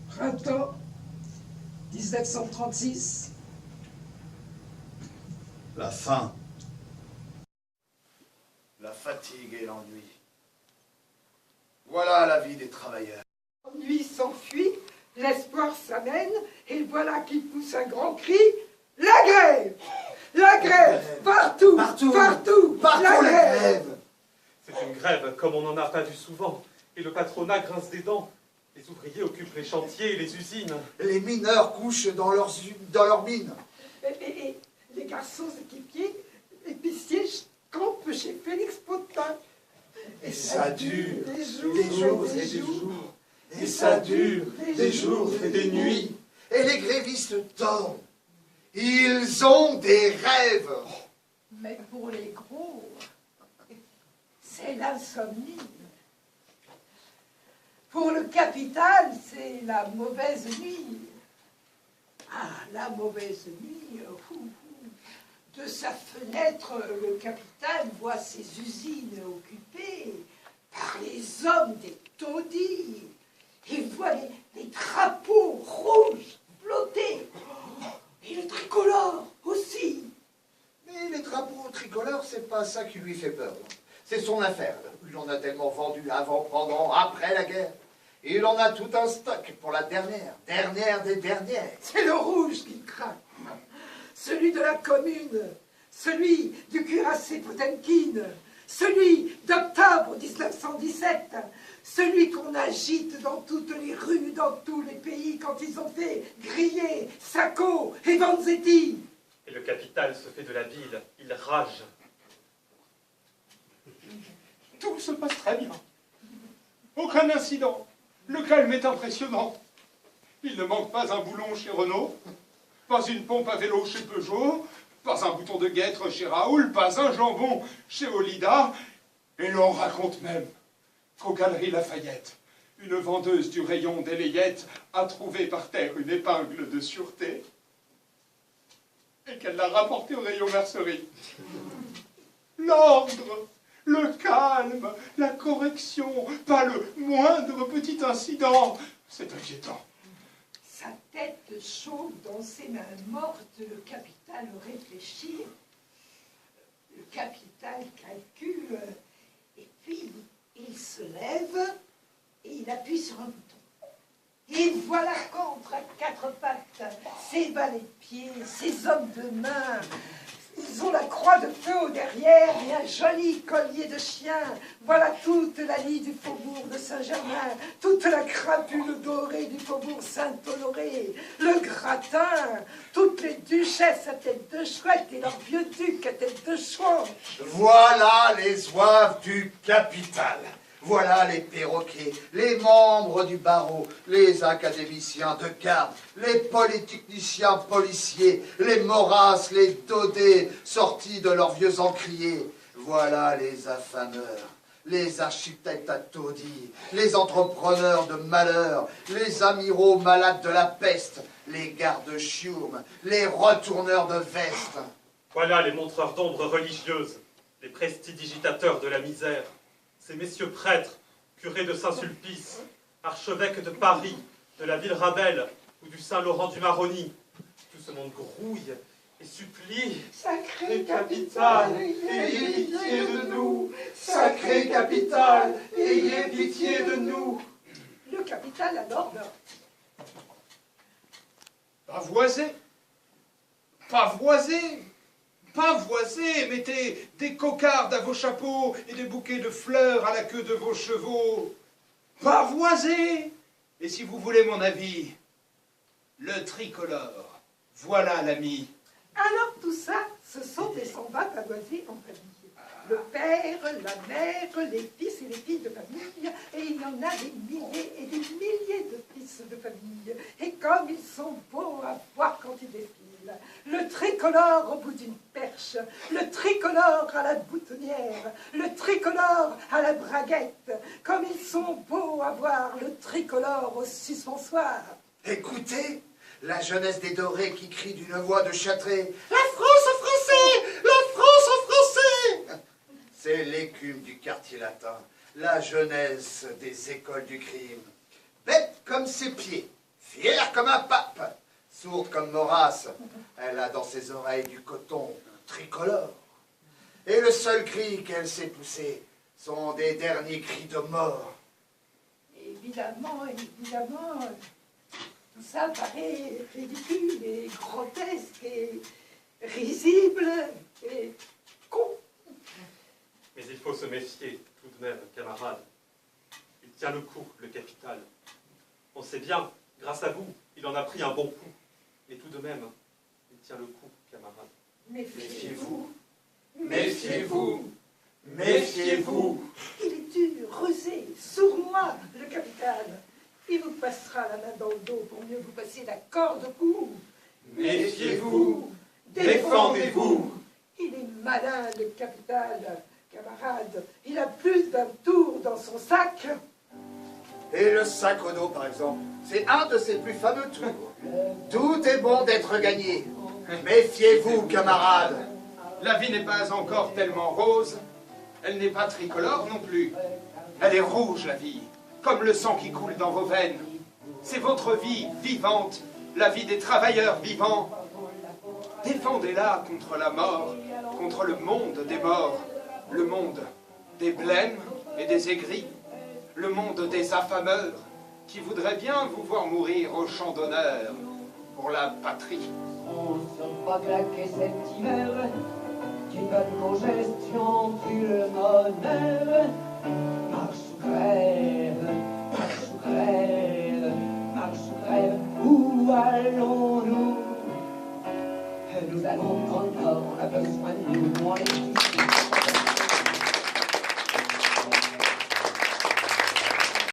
Printemps 1936. La faim, la fatigue et l'ennui. Voilà la vie des travailleurs. L'ennui s'enfuit, l'espoir s'amène, et voilà qu'il pousse un grand cri. La grève! La grève! Partout! Partout! Partout! Partout la grève! C'est une grève comme on n'en a pas vu souvent. Et le patronat grince des dents. Les ouvriers occupent les chantiers et les usines. Les mineurs couchent dans leurs mines. Et les garçons équipiers, épiciers, campent chez Félix Potin. Et ça dure des jours et des jours. Et ça dure des jours et des nuits. Et les grévistes dorment. Ils ont des rêves. Mais pour les gros, c'est l'insomnie. Pour le capital, c'est la mauvaise nuit. Ah, la mauvaise nuit. De sa fenêtre, le capital voit ses usines occupées par les hommes des taudis. Il voit les drapeaux rouges flottés. Et le tricolore aussi. Mais les drapeaux tricolores, c'est pas ça qui lui fait peur. C'est son affaire. Il en a tellement vendu avant, pendant, après la guerre. Et il en a tout un stock pour la dernière des dernières. C'est le rouge qui craque. Celui de la commune, celui du cuirassé Potemkin, celui d'octobre 1917, celui qu'on agite dans toutes les rues, dans tous les pays quand ils ont fait griller Sacco et Vanzetti. Et le capital se fait de la ville. Il rage. Tout se passe très bien. Aucun incident. Le calme est impressionnant. Il ne manque pas un boulon chez Renault, pas une pompe à vélo chez Peugeot, pas un bouton de guêtre chez Raoul, pas un jambon chez Olida. Et l'on raconte même qu'aux Galeries Lafayette, une vendeuse du rayon des layettes a trouvé par terre une épingle de sûreté. et qu'elle l'a rapporté au rayon mercerie. L'ordre, le calme, la correction, pas le moindre petit incident. C'est inquiétant. Sa tête chaude dans ses mains mortes, le capital réfléchit. Le capital calcule, et puis il se lève et il appuie sur un bouton. Et voilà qu'entre à quatre pattes, ses valets de pied, ses hommes de main. Ils ont la croix de feu au derrière et un joli collier de chien. Voilà toute la lie du faubourg de Saint-Germain, toute la crapule dorée du faubourg Saint-Honoré, le gratin, toutes les duchesses à tête de chouette et leurs vieux ducs à tête de chouan. Voilà les oeuvres du capital. Voilà les perroquets, les membres du barreau, les académiciens de garde, les polytechniciens policiers, les morasses, les dodés sortis de leurs vieux encriers. Voilà les affameurs, les architectes à taudis, les entrepreneurs de malheur, les amiraux malades de la peste, les gardes-chiourmes, les retourneurs de vestes. Voilà les montreurs d'ombre religieuses, les prestidigitateurs de la misère, ces messieurs prêtres, curés de Saint-Sulpice, archevêques de Paris, de la ville Rabel ou du Saint-Laurent du Maroni. Tout ce monde grouille et supplie. Sacré capital, ayez pitié de nous. Sacré capital, ayez pitié de nous. Le capital alors meurt. Pavoisez, pavoisez, pavoisez, mettez des cocardes à vos chapeaux et des bouquets de fleurs à la queue de vos chevaux. Pavoisez. Et si vous voulez mon avis, le tricolore, voilà l'ami. Alors tout ça, ce sont des sambas pavoisés en famille. Le père, la mère, les fils et les filles de famille, et il y en a des milliers et des milliers de fils de famille. Et comme ils sont beaux à voir quand ils défilent. Le tricolore au bout d'une perche, le tricolore à la boutonnière, le tricolore à la braguette. Comme ils sont beaux à voir, le tricolore au suspensoir. Écoutez, la jeunesse des dorés qui crie d'une voix de châtré « La France aux Français! La France aux Français !» C'est l'écume du quartier latin, la jeunesse des écoles du crime. Bête comme ses pieds, fière comme un pape, sourde comme Maurras, elle a dans ses oreilles du coton tricolore. Et le seul cri qu'elle sait pousser sont des derniers cris de mort. Évidemment, tout ça paraît ridicule et grotesque et risible et con. Mais il faut se méfier, tout de même, camarade. Il tient le coup, le capital. On sait bien, grâce à vous, il en a pris un bon coup. Mais tout de même, il tient le coup, camarade. Méfiez-vous. Méfiez-vous. Méfiez-vous. Il est dur, rusé, sournois, le capital. Il vous passera la main dans le dos pour mieux vous passer la corde au cou. Méfiez-vous. Défendez-vous. Il est malin, le capital, camarade. Il a plus d'un tour dans son sac. Et le sac au dos, par exemple, c'est un de ses plus fameux tours. Tout est bon d'être gagné. Méfiez-vous, camarades. La vie n'est pas encore tellement rose. Elle n'est pas tricolore non plus. Elle est rouge, la vie, comme le sang qui coule dans vos veines. C'est votre vie vivante, la vie des travailleurs vivants. Défendez-la contre la mort, contre le monde des morts, le monde des blêmes et des aigris, le monde des affameurs qui voudraient bien vous voir mourir au champ d'honneur pour la patrie. On ne se pas claquer cet hiver, d'une bonne congestion, puis le bonheur.